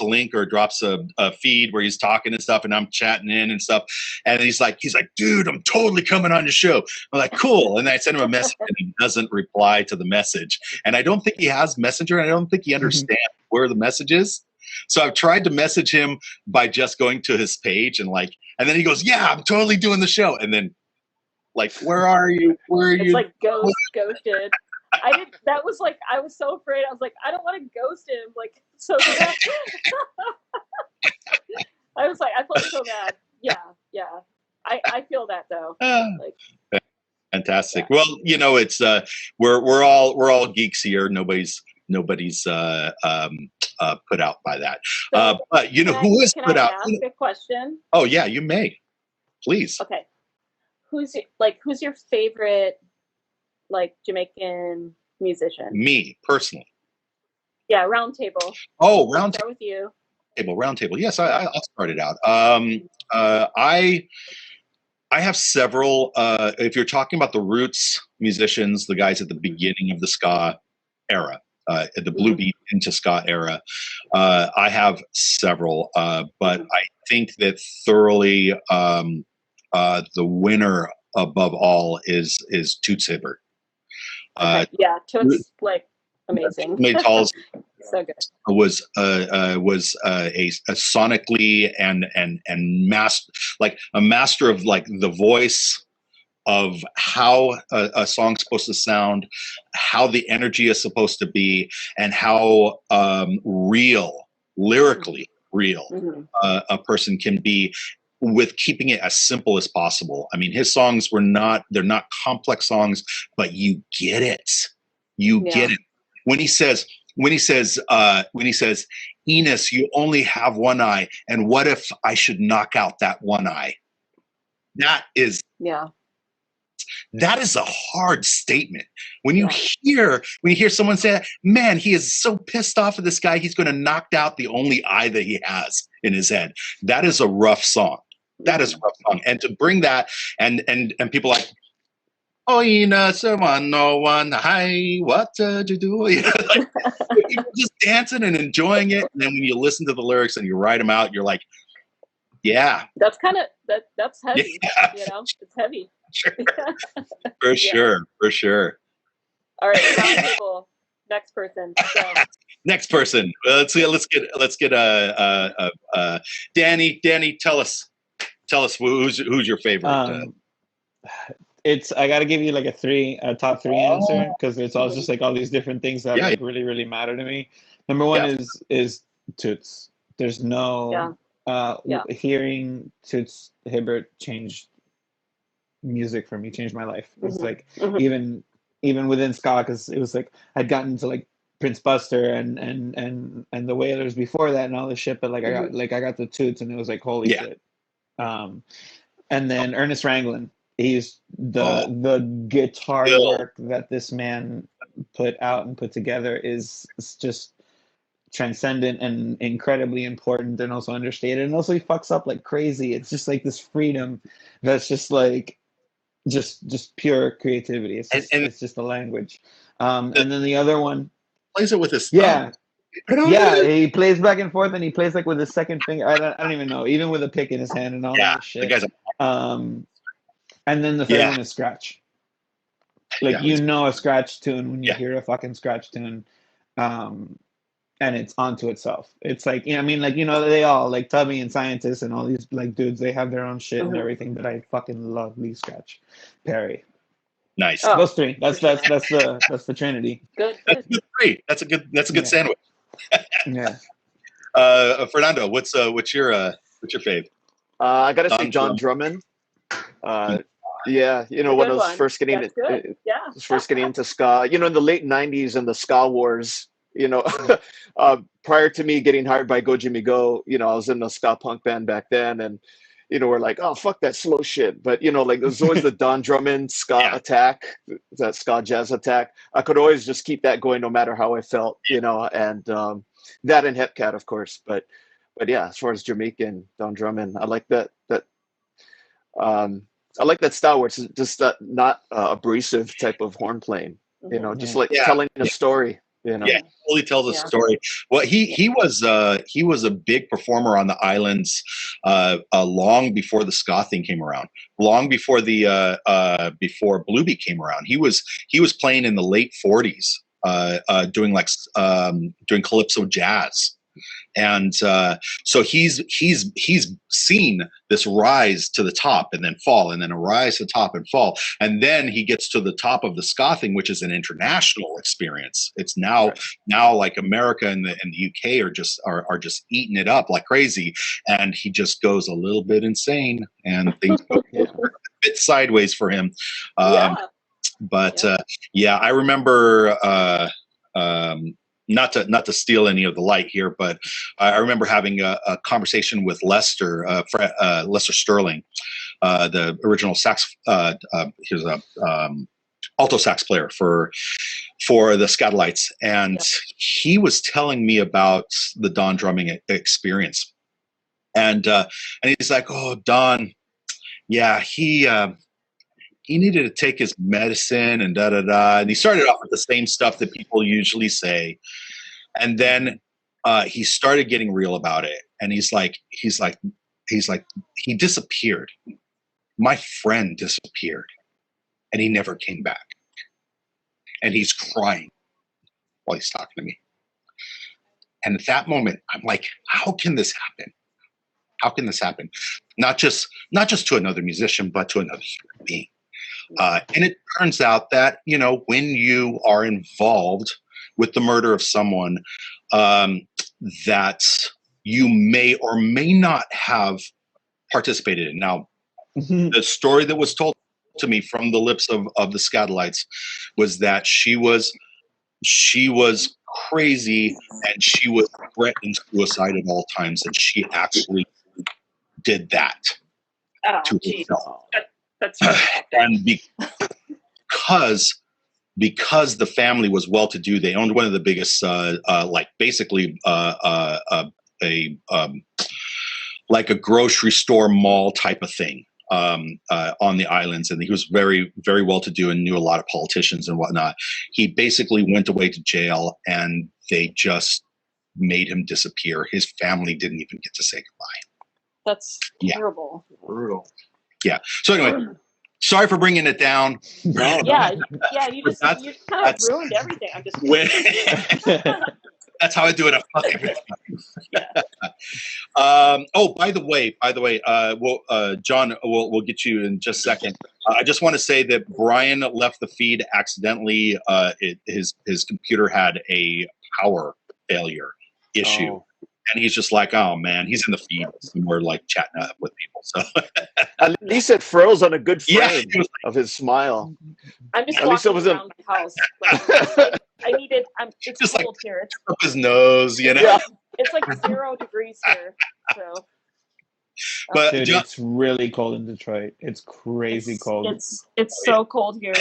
link or drops a feed where he's talking and stuff, and I'm chatting in and stuff, and he's like, "Dude, I'm totally coming on your show." I'm like, "Cool," and I send him a message, and he doesn't reply to the message, and I don't think he has Messenger, and I don't think he understands where the message is. So I've tried to message him by just going to his page and then he goes, "Yeah, I'm totally doing the show." And then where are you? Where are you? It's like ghosted. That was I was so afraid. I was like, I don't want to ghost him. So bad. I felt so bad. Yeah. I feel that though. Fantastic. Yeah. Well, it's we're all geeks here. Nobody's put out by that. But who is put out? Can I ask a question? Oh yeah, you may. Please. Okay. Who's your favorite Jamaican musician? Me personally. Yeah, round table. Oh, round table. Start with you. Round table. Yes, I'll start it out. I have several. If you're talking about the roots musicians, the guys at the beginning of the ska era, the blue beat into ska era, I have several. But I think that thoroughly the winner above all is Toots Hibbert. Toots amazing. So good. Was a sonically and a master of the voice of how a song's supposed to sound, how the energy is supposed to be, and how lyrically real a person can be with keeping it as simple as possible. I mean, his songs they're not complex songs, but you get it. You get it. When he says, "Enos, you only have one eye, and what if I should knock out that one eye?" That is that is a hard statement. When you hear someone say, man, he is so pissed off at this guy, he's going to knock out the only eye that he has in his head. That is a rough song. That is a rough song. And to bring that and people like, oh, someone, no one, hi, what did you do? People just dancing and enjoying it. And then when you listen to the lyrics and you write them out, you're like, yeah. That's kind of, that's heavy, it's heavy. Sure. For sure. All right, round table. Next person. So. Next person. Let's get Danny. Danny, tell us who's your favorite. I got to give you like a top three answer, because it's all just like all these different things that like really, really matter to me. Number one is Toots. There's no hearing Toots Hibbert changed music for me, changed my life. It was like even within ska, because it was like I'd gotten to like Prince Buster and the Wailers before that and all this shit, but like I got the Toots and it was like holy shit. And then Ernest Ranglin. He's the guitar work that this man put out and put together is just transcendent and incredibly important, and also understated. And also he fucks up like crazy. It's just like this freedom that's just like just pure creativity. It's just a language. And then the other one plays it with his thumb. He plays back and forth, and he plays like with his second finger. I don't even know, even with a pick in his hand and all that shit. The guy's and then the third one is scratch. Like a scratch tune when you hear a fucking scratch tune, and it's onto itself. It's like, they all like Tubby and Scientists and all these like dudes. They have their own shit and everything, but I fucking love Lee Scratch Perry. Nice. Those three. That's the Trinity. Good. That's a good three. That's a good sandwich. Fernando, what's your fave? I gotta say John Drummond. When I was first getting into ska, in the late '90s and the ska wars, prior to me getting hired by Go Jimmy Go, I was in a ska punk band back then, and we're like, oh fuck that slow shit, but like there was always the Don Drummond ska attack, that ska jazz attack. I could always just keep that going no matter how I felt, and that and Hepcat, of course, but yeah, as far as Jamaican Don Drummond, I like that. I like that style where it's just that not abrasive type of horn playing, just like telling a story. Yeah, he totally tells a story. Well, he was a big performer on the islands long before the ska thing came around, long before before Bluebeat came around. He was playing in the late '40s, doing calypso jazz. And so he's seen this rise to the top and then fall, and then a rise to the top and fall, and then he gets to the top of the ska thing, which is an international experience. It's now like America and the UK are just eating it up like crazy, and he just goes a little bit insane, and things go a bit sideways for him. I remember. Not to steal any of the light here, but I remember having a conversation with Lester Sterling, the original sax. He was a alto sax player for the Scatolites, and he was telling me about the Don drumming experience, and he's like, "Oh, Don, he needed to take his medicine and and he started off with the same stuff that people usually say, and then he started getting real about it, and he's like he disappeared. My friend disappeared, and he never came back, and he's crying while he's talking to me, and at that moment I'm like, how can this happen? How can this happen? Not just to another musician, but to another human being. And it turns out that, when you are involved with the murder of someone that you may or may not have participated in. Now, the story that was told to me from the lips of the Scatolites was that she was crazy, and she was threatening suicide at all times, and she actually did that to herself. That's because the family was well-to-do, they owned one of the biggest, like a grocery store mall type of thing on the islands. And he was very, very well-to-do and knew a lot of politicians and whatnot. He basically went away to jail, and they just made him disappear. His family didn't even get to say goodbye. That's terrible. Brutal. Yeah. So anyway, sorry for bringing it down. Yeah, you kind of ruined everything. I'm just that's how I do it. By the way, John, we'll get you in just a second. I just want to say that Brian left the feed accidentally. His computer had a power failure issue. And he's just like, oh man, he's in the feed, and we're like chatting up with people. So at least it froze on a good frame of his smile. I'm just walking around the house. It's just cold here. It's up his nose, you know. Yeah. It's like 0 degrees here. So. But dude, it's really cold in Detroit. It's crazy cold. It's so cold here.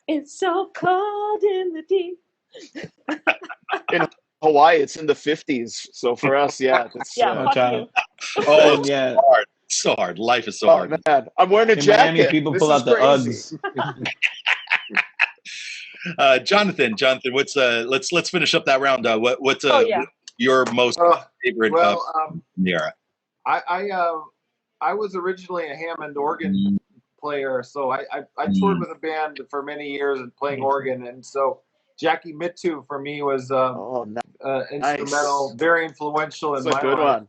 It's so cold in the deep. In Hawaii, it's in the 50s. So for us, fuck you. Oh yeah, hard. So hard. Life is so hard. Man. I'm wearing a jacket. Miami, people pull out the Uggs. Jonathan, what's let's finish up that round. What's your most favorite in the era? I was originally a Hammond organ player, so I toured with a band for many years and playing organ, and so Jackie Mittoo for me was instrumental, very influential in my good life. one.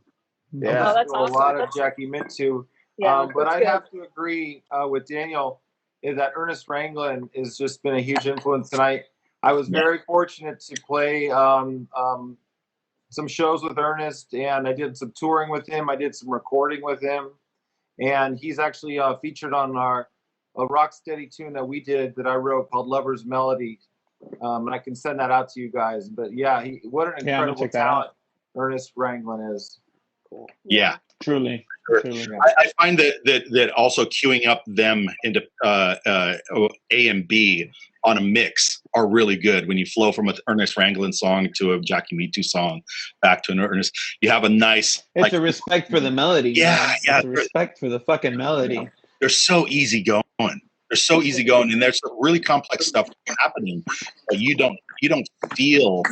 Yeah, that's awesome. A lot of Jackie Mittoo. But I'd have to agree with Daniel is that Ernest Ranglin has just been a huge influence tonight. I was very fortunate to play some shows with Ernest, and I did some touring with him. I did some recording with him, and he's actually featured on a Rocksteady tune that we did that I wrote called Lover's Melody. And I can send that out to you guys. But yeah, what an incredible talent Ernest Ranglin is. Cool. Yeah, truly. I find that also queuing up them into A and B on a mix are really good. When you flow from an Ernest Ranglin song to a Jackie Mittoo song back to an Ernest, you have a nice. It's a respect for the melody. Yeah. It's a respect for the fucking melody. They're so easy going. They're so easy going, and there's some really complex stuff happening, but you don't feel.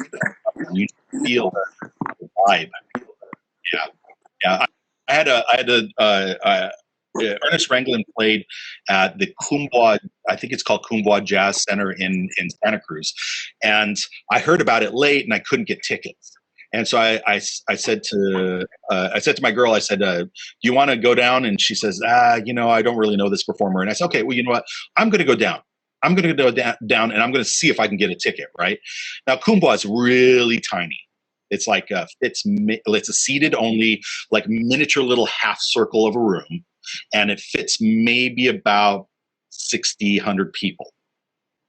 You feel the vibe. Yeah. I had Ernest Ranglin played at the Kumbwa, I think it's called Kumbwa Jazz Center in Santa Cruz, and I heard about it late, and I couldn't get tickets. And so I said to my girl, I said, do you want to go down? And she says, I don't really know this performer. And I said, okay, well, you know what? I'm going to go down. I'm going to go down and I'm going to see if I can get a ticket. Right now, Kumbwa is really tiny. It's like it's a seated only, like miniature little half circle of a room, and it fits maybe about 60, 100 people.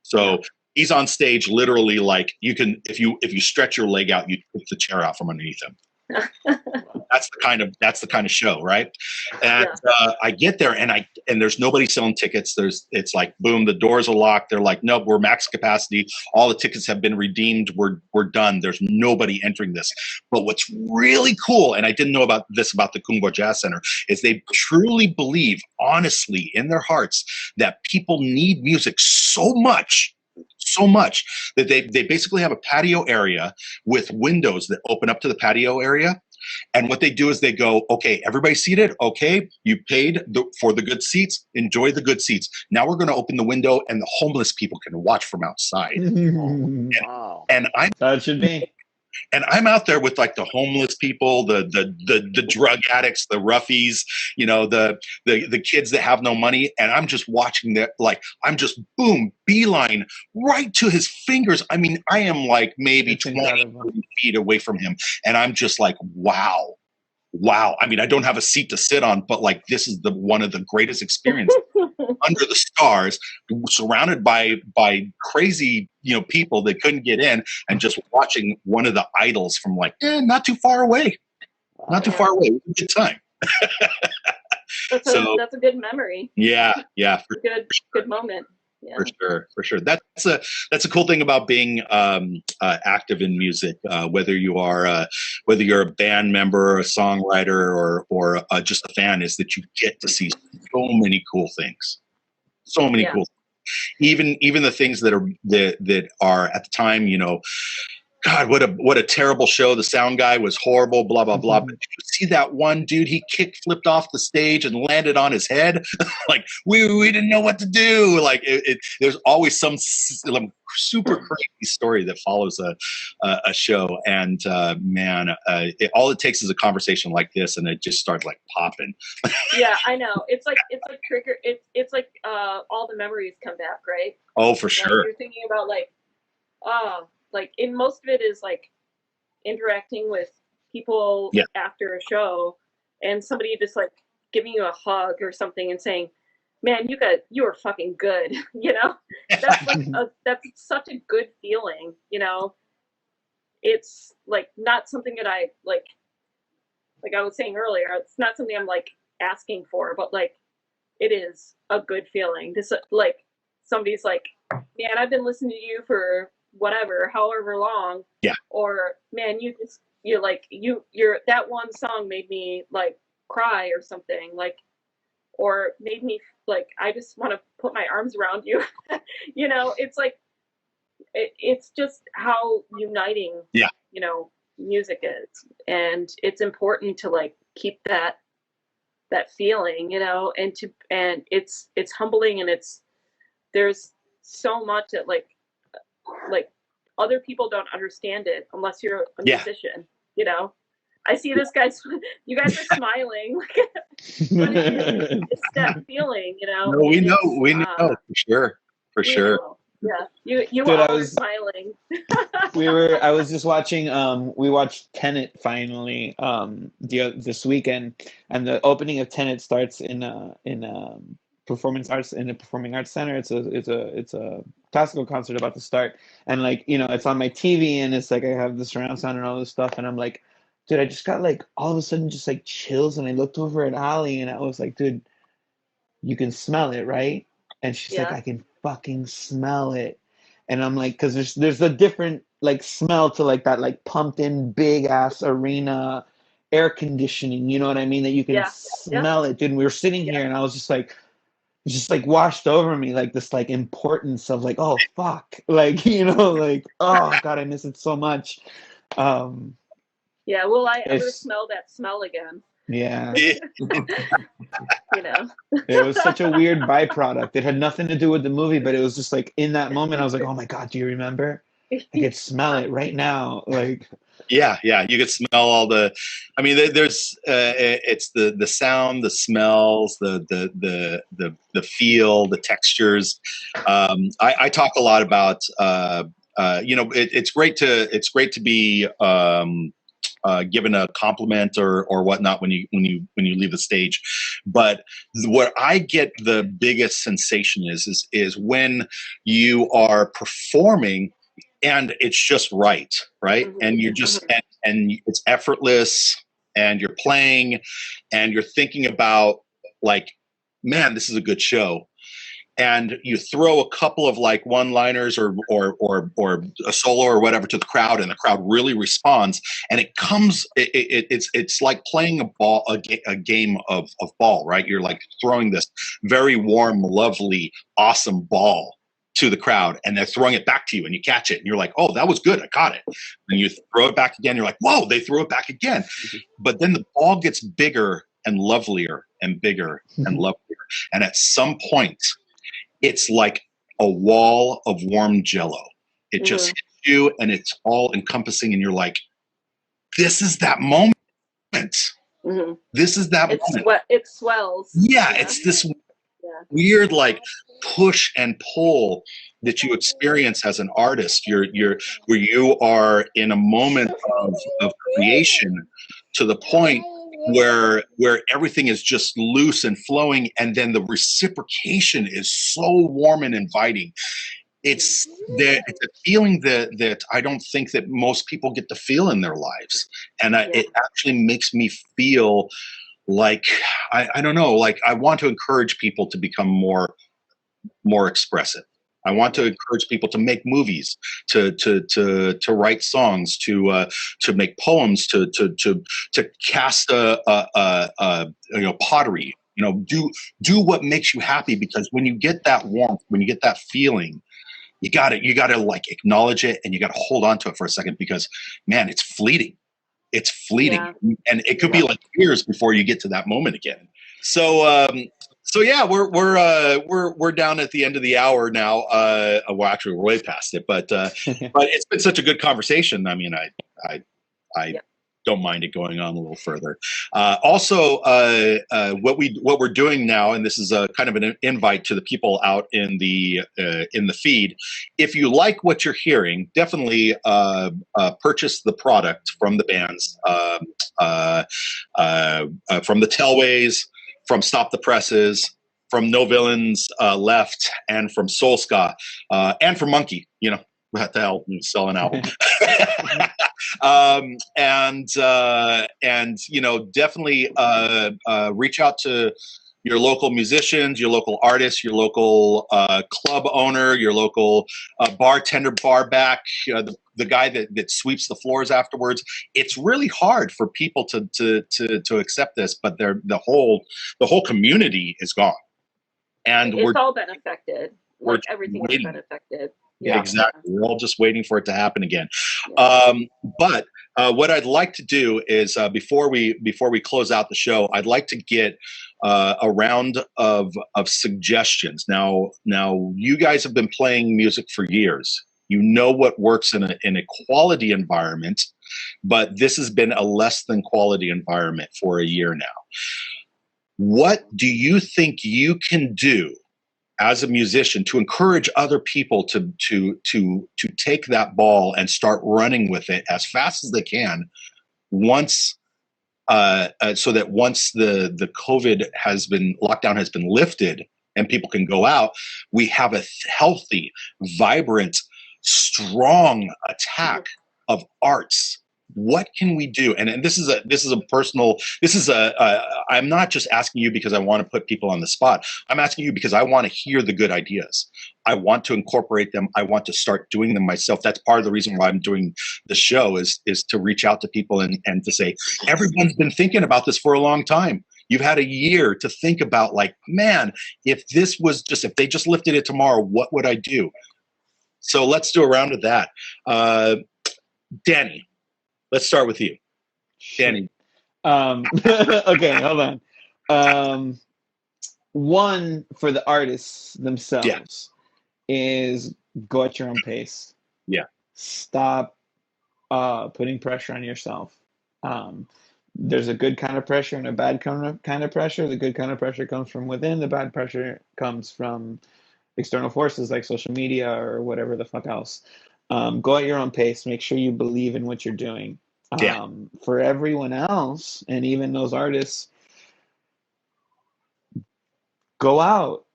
So. He's on stage literally like you can if you stretch your leg out, you take the chair out from underneath him. That's the kind of show, right? And I get there and there's nobody selling tickets. It's like boom, the doors are locked. They're like, nope, we're max capacity. All the tickets have been redeemed. We're done. There's nobody entering this. But what's really cool, and I didn't know about the Kumbwa Jazz Center, is they truly believe, honestly, in their hearts, that people need music so much that they basically have a patio area with windows that open up to the patio area. And what they do is they go, okay, everybody seated. Okay, you paid for the good seats. Enjoy the good seats. Now we're going to open the window and the homeless people can watch from outside. Wow. And that should be. And I'm out there with like the homeless people, the drug addicts, the roughies, the kids that have no money. And I'm just watching that, like I'm just boom, beeline right to his fingers. I mean, I am like maybe 20 feet away from him. And I'm just like, wow. I mean, I don't have a seat to sit on, but like this is one of the greatest experiences under the stars, surrounded by crazy, people that couldn't get in, and just watching one of the idols from like not too far away. Not too far away. It was a good time. That's a good memory. Yeah, Good moment. Yeah. For sure. That's a cool thing about being active in music. Whether you're a band member, a songwriter, or just a fan, is that you get to see so many cool things. So many cool things. Even the things that are at the time, God, what a terrible show. The sound guy was horrible, blah, blah, blah. But you see that one dude, he flipped off the stage and landed on his head. Like, we didn't know what to do. Like, there's always some super crazy story that follows a show. And man, all it takes is a conversation like this, and it just starts like popping. Yeah, I know. It's like trigger. It's like all the memories come back, right? Oh, for sure. You're thinking about like in most of it is like interacting with people after a show, and somebody just like giving you a hug or something and saying, "Man, you were fucking good." That's like that's such a good feeling. It's like not something that I like I was saying earlier. It's not something I'm like asking for, but like it is a good feeling. This like somebody's like, "Man, I've been listening to you for whatever, however long." Yeah. Or, "Man, you're that one song made me like cry," or something, like, or made me like, I just want to put my arms around you. It's like, it's just how uniting, music is. And it's important to like keep that feeling, and it's humbling, and there's so much that like other people don't understand it unless you're a musician. I see this guy's, you guys are smiling. It's that feeling, No, we know for sure. Yeah, you Dude, all are smiling. I was just watching. We watched Tenet finally this weekend, and the opening of Tenet starts in performing arts center. It's a classical concert about to start, and like it's on my TV, and it's like I have the surround sound and all this stuff, and I'm like, dude, I just got like all of a sudden just like chills, and I looked over at Allie, and I was like, dude, you can smell it, right? And she's like, I can fucking smell it. And I'm like, because there's a different like smell to like that like pumped in big ass arena air conditioning, you know what I mean? That you can smell it, dude. And we were sitting here, and I was just like washed over me like this like importance of like, oh fuck, like like, oh god, I miss it so much. Will I ever smell that smell again? Yeah. It was such a weird byproduct. It had nothing to do with the movie, but it was just like in that moment I was like, oh my god, do you remember? I could smell it right now. Like yeah, you could smell all the, I mean, there's it's the sound, the smells, the feel, the textures. I talk a lot about it's great to be given a compliment or whatnot when you leave the stage, but where I get the biggest sensation is when you are performing and it's just right, and you're just and it's effortless, and you're playing, and you're thinking about like, man, this is a good show. And you throw a couple of like one-liners or a solo or whatever to the crowd, and the crowd really responds. And it comes, it's like playing a game of ball, right? You're like throwing this very warm, lovely, awesome ball to the crowd, and they're throwing it back to you, and you catch it, and you're like, oh, that was good, I caught it. And you throw it back again, you're like, whoa, they threw it back again. But then the ball gets bigger and lovelier and bigger and lovelier. And at some point, it's like a wall of warm jello. It just hits you, and it's all encompassing, and you're like, this is that moment. This is that moment. It swells. Yeah, it's this weird like push and pull that you experience as an artist. Where you are in a moment of creation to the point where everything is just loose and flowing, and then the reciprocation is so warm and inviting. It's a feeling that I don't think that most people get to feel in their lives, and it actually makes me feel like, I don't know, like I want to encourage people to become more expressive. I want to encourage people to make movies, to write songs, to make poems, to cast pottery. Do what makes you happy, because when you get that warmth, when you get that feeling, you gotta like acknowledge it, and you gotta hold on to it for a second, because man, it's fleeting. It's fleeting, and it could be like years before you get to that moment again. So yeah, we're down at the end of the hour now. Well, actually, we're way past it, but it's been such a good conversation. I mean, I don't mind it going on a little further. Also, what we're doing now, and this is a kind of an invite to the people out in the feed. If you like what you're hearing, definitely purchase the product from the bands, from the Tellways, from Stop the Presses, from No Villains Left, and from Soul Ska, and from Monkey. What the hell, sell an album. Definitely reach out to your local musicians, your local artists, your local club owner, your local bartender, barback, the guy that sweeps the floors afterwards. It's really hard for people to accept this, but the whole community is gone, and it's all been affected. Like everything has been affected. Yeah, exactly. We're all just waiting for it to happen again. But what I'd like to do is before we close out the show, I'd like to get a round of suggestions. Now, you guys have been playing music for years. You know what works in a quality environment, but this has been a less than quality environment for a year now. What do you think you can do as a musician to encourage other people to take that ball and start running with it as fast as they can, once so that once the COVID lockdown has been lifted and people can go out, we have a healthy, vibrant, strong attack of arts. What can we do? And this is a personal. I'm not just asking you because I want to put people on the spot. I'm asking you because I want to hear the good ideas. I want to incorporate them. I want to start doing them myself. That's part of the reason why I'm doing the show is to reach out to people and to say, everyone's been thinking about this for a long time. You've had a year to think about, like, man, if they just lifted it tomorrow, what would I do? So let's do a round of that. Danny, let's start with you. Danny. Okay, hold on. One, for the artists themselves, is go at your own pace. Yeah. Stop putting pressure on yourself. There's a good kind of pressure and a bad kind of pressure. The good kind of pressure comes from within. The bad pressure comes from external forces like social media or whatever the fuck else. Go at your own pace. Make sure you believe in what you're doing. For everyone else, and even those artists, go out.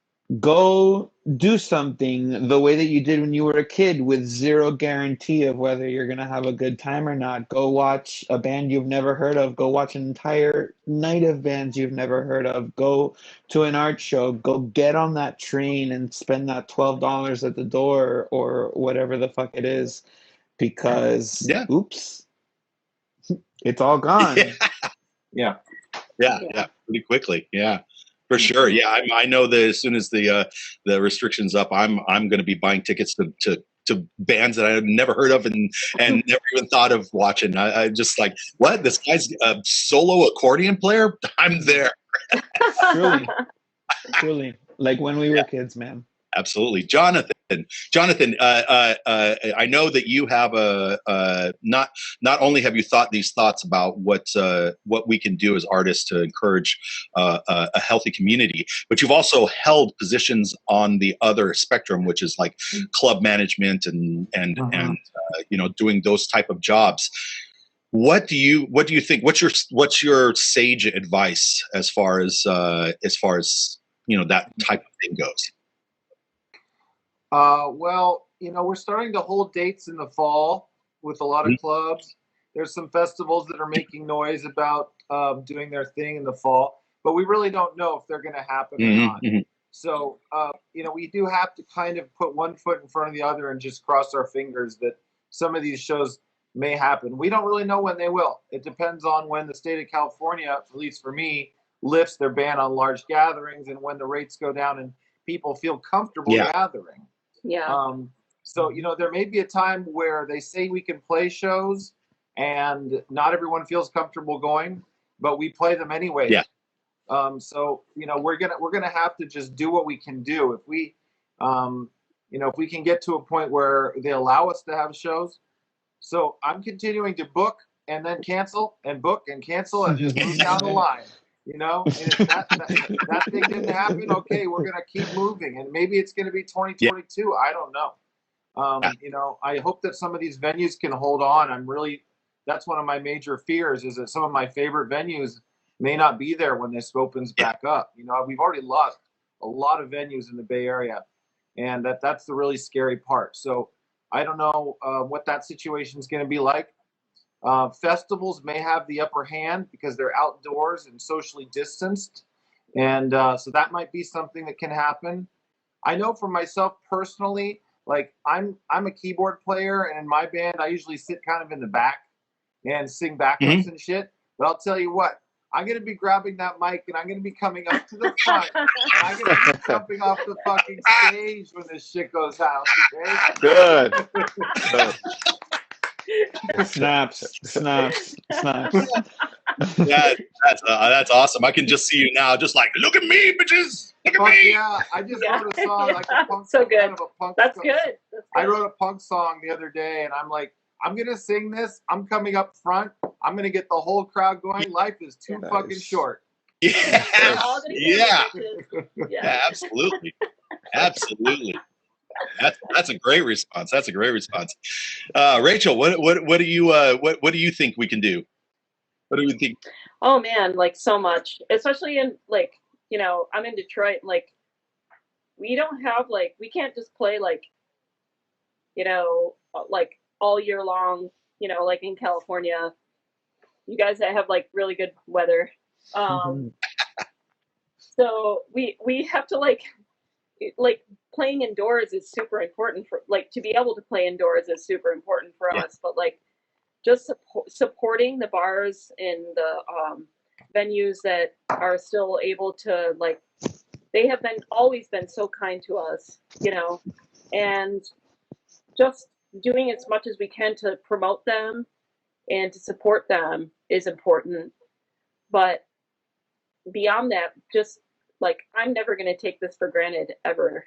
Go do something the way that you did when you were a kid with zero guarantee of whether you're going to have a good time or not. Go watch a band you've never heard of. Go watch an entire night of bands you've never heard of. Go to an art show. Go get on that train and spend that $12 at the door or whatever the fuck it is, because oops, it's all gone. Yeah. Pretty quickly. Yeah. For sure, yeah. I know that as soon as the restrictions up, I'm going to be buying tickets to bands that I've never heard of and never even thought of watching. I just like, what? This guy's a solo accordion player? I'm there. Truly, like when we were kids, man. Absolutely, Jonathan. I know that you have not only have you thought these thoughts about what we can do as artists to encourage a healthy community, but you've also held positions on the other spectrum, which is like club management and doing those type of jobs. What do you think? What's your sage advice as far as that type of thing goes? Well, we're starting to hold dates in the fall with a lot of clubs. There's some festivals that are making noise about doing their thing in the fall, but we really don't know if they're going to happen or not. So, we do have to kind of put one foot in front of the other and just cross our fingers that some of these shows may happen. We don't really know when they will. It depends on when the state of California, at least for me, lifts their ban on large gatherings and when the rates go down and people feel comfortable gathering. Yeah. So, there may be a time where they say we can play shows and not everyone feels comfortable going, but we play them anyway. Yeah. So, we're gonna have to just do what we can do. If we, if we can get to a point where they allow us to have shows. So I'm continuing to book and then cancel and book and cancel and just move down the line. And if that thing didn't happen, okay, we're gonna keep moving, and maybe it's gonna be 2022. I don't know. I hope that some of these venues can hold on. That's one of my major fears, is that some of my favorite venues may not be there when this opens back up. We've already lost a lot of venues in the Bay Area, and that's the really scary part. So I don't know what that situation is going to be like. Festivals may have the upper hand because they're outdoors and socially distanced, and so that might be something that can happen. I know for myself personally, like I'm a keyboard player, and in my band I usually sit kind of in the back and sing backups and shit. But I'll tell you what, I'm going to be grabbing that mic and I'm going to be coming up to the front and I'm going to be jumping off the fucking stage when this shit goes out. Okay? Good. Snaps. Yeah, that's awesome. I can just see you now, just like, look at me, bitches. Look at me. Yeah, I just wrote a song like a punk. So good. Kind of a punk That's song. good. I wrote a punk song the other day, and I'm like, I'm gonna sing this. I'm coming up front. I'm gonna get the whole crowd going. Life is too fucking short. Yeah. Yeah. Yeah, absolutely. Absolutely. That's a great response. That's a great response. Rachael, what do you think we can do? What do you think? Oh man, like so much, especially in like, I'm in Detroit, like we don't have we can't just play like all year long, like in California. You guys have like really good weather. So we have to like playing indoors is super important for to be able to play indoors is super important for us, but like just supporting the bars and the venues that are still able to they have always been so kind to us, and just doing as much as we can to promote them and to support them is important. But beyond that, just I'm never going to take this for granted ever,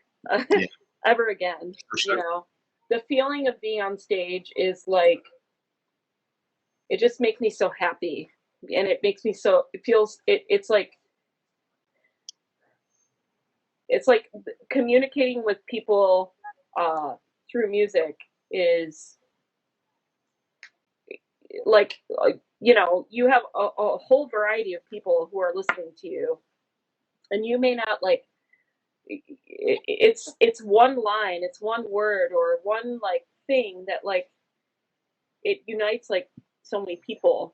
ever again. Sure. The feeling of being on stage is it just makes me so happy, and it makes me so, it's like communicating with people through music is you have a whole variety of people who are listening to you, and you may not it's one line, it's one word or one thing that it unites so many people,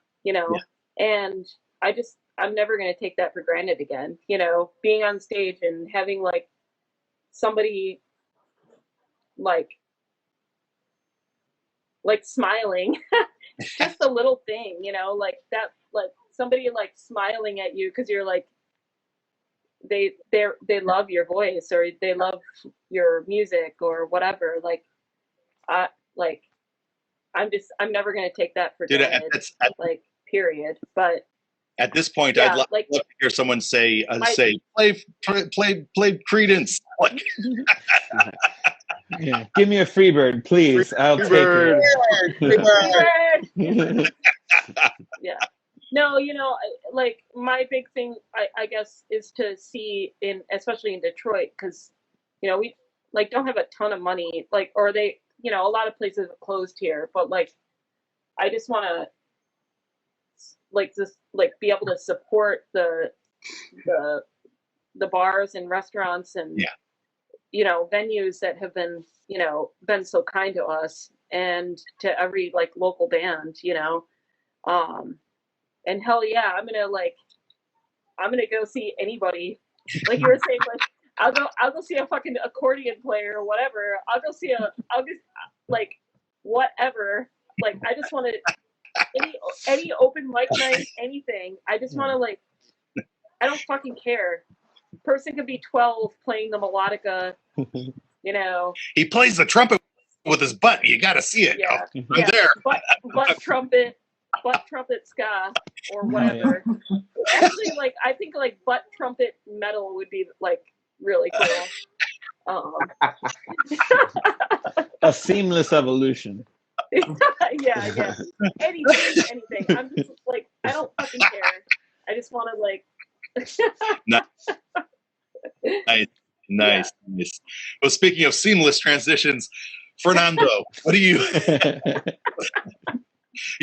and I'm never going to take that for granted again. Being on stage and having somebody smiling, just a little thing, that, somebody smiling at you because you're they love your voice or they love your music or whatever. I'm never going to take that for granted. Period. But at this point, I'd love to hear someone say play Credence. Yeah, give me a Freebird, please. I'll take it. Yeah. No, my big thing, I guess, is to see especially in Detroit, because, we don't have a ton of money, or they, a lot of places are closed here, but I just want to be able to support the bars and restaurants and venues that have been been so kind to us, and to every local band, And hell yeah, I'm gonna go see anybody. Like you were saying, like I'll go see a fucking accordion player or whatever. I'll just like whatever. Like I just want to any open mic night, anything. I just want to like. I don't fucking care. Person could be 12 playing the melodica. You know. He plays the trumpet with his butt. You got to see it. Yeah. Right there. Butt trumpet ska or whatever. Actually, like I think like butt trumpet metal would be like really cool. A seamless evolution. yeah. Anything. I'm just like I don't fucking care. I just want to like. Nice. Well, speaking of seamless transitions, Fernando, what do you?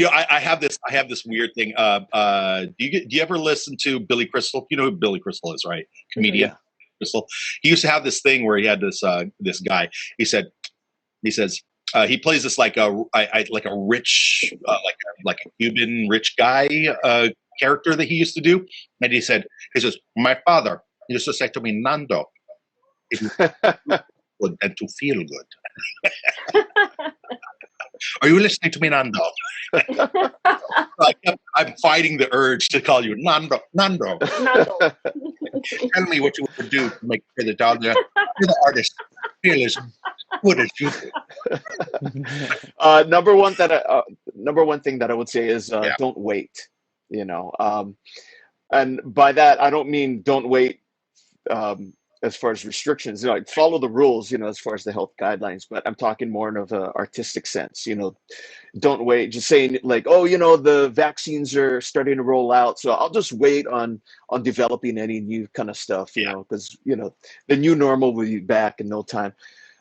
I have this weird thing. Do you ever listen to Billy Crystal? You know who Billy Crystal is, right? Comedian. Crystal. He used to have this thing where he had this guy. He says he plays this like a rich like a Cuban rich guy character that he used to do, and he says my father used to say to me, Nando, it is good and to feel good. Are you listening to me, Nando? I'm fighting the urge to call you Nando. Tell me what you would do to make sure that you're the artist feel as good as you do. Number one thing that I would say is don't wait. You know, and by that I don't mean don't wait as far as restrictions. You know, follow the rules. You know, as far as the health guidelines. But I'm talking more of an artistic sense. You know, don't wait. Just saying like, oh, you know, the vaccines are starting to roll out, so I'll just wait on developing any new kind of stuff. You know, because you know the new normal will be back in no time.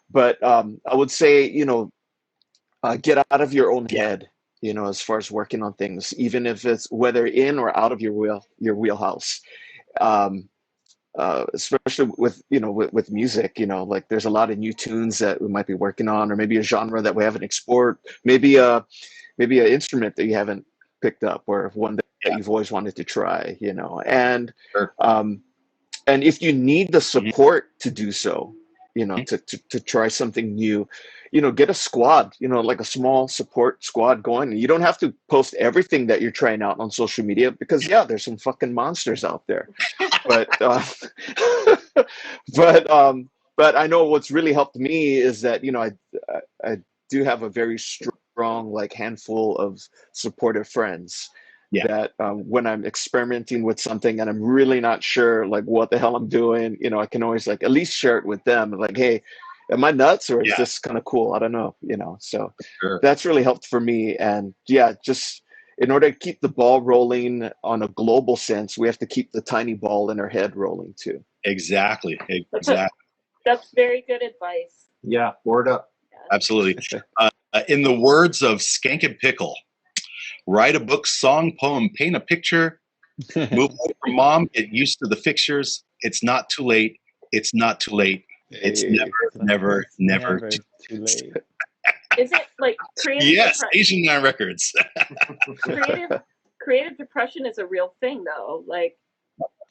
But I would say, you know, get out of your own head. You know, as far as working on things, even if it's whether in or out of your wheelhouse, especially with music, you know, like there's a lot of new tunes that we might be working on, or maybe a genre that we haven't explored, maybe an instrument that you haven't picked up, or one that you've always wanted to try, you know, and if you need the support to do so, you know, to try something new, you know, get a squad, you know, like a small support squad going. You don't have to post everything that you're trying out on social media because there's some fucking monsters out there. But but I know what's really helped me is that, you know, I do have a very strong like handful of supportive friends. That when I'm experimenting with something and I'm really not sure like what the hell I'm doing, you know, I can always like at least share it with them. Like, hey, am I nuts or is this kind of cool? I don't know, you know. So that's really helped for me. And just in order to keep the ball rolling on a global sense, we have to keep the tiny ball in our head rolling too. Exactly. That's very good advice. Yeah, word up. Absolutely. In the words of Skank and Pickle, write a book, song, poem, paint a picture, move away from mom, get used to the fixtures. It's not too late. It's not too late. It's never too late. Is it like creative? Yes, Asian Nine Records. creative depression is a real thing, though. Like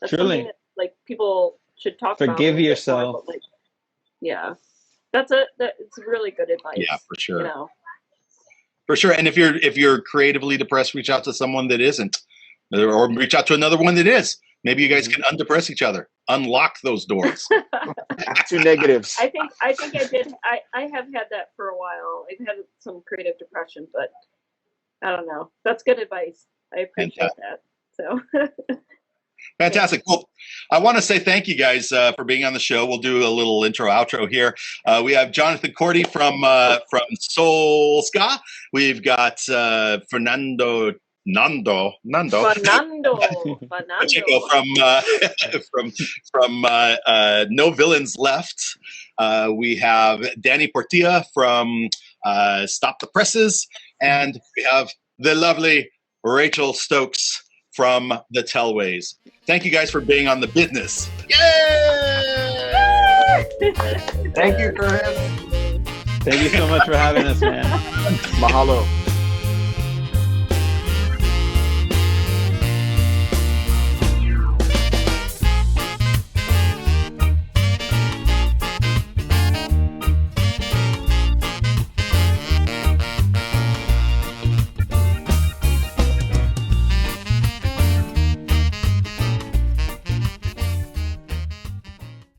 that's truly, something that, like people should talk about. Forgive yourself. More, like, it's really good advice. Yeah, for sure. You know? For sure. And if you're creatively depressed, reach out to someone that isn't, or reach out to another one that is. Maybe you guys can undepress each other, unlock those doors. Two negatives. I think I did. I have had that for a while. I've had some creative depression, but I don't know. That's good advice. I appreciate that. So. Fantastic. Well, I want to say thank you guys for being on the show. We'll do a little intro outro here. We have Jonathan Korty from Soul Ska. We've got Fernando Pacheco from No Villains Left. We have Danny Portilla from Stop the Presses, and we have the lovely Rachael Stokes from the Tellways. Thank you guys for being on the Bidness. Yay! Thank you, Chris. Thank you so much for having us, man. Mahalo.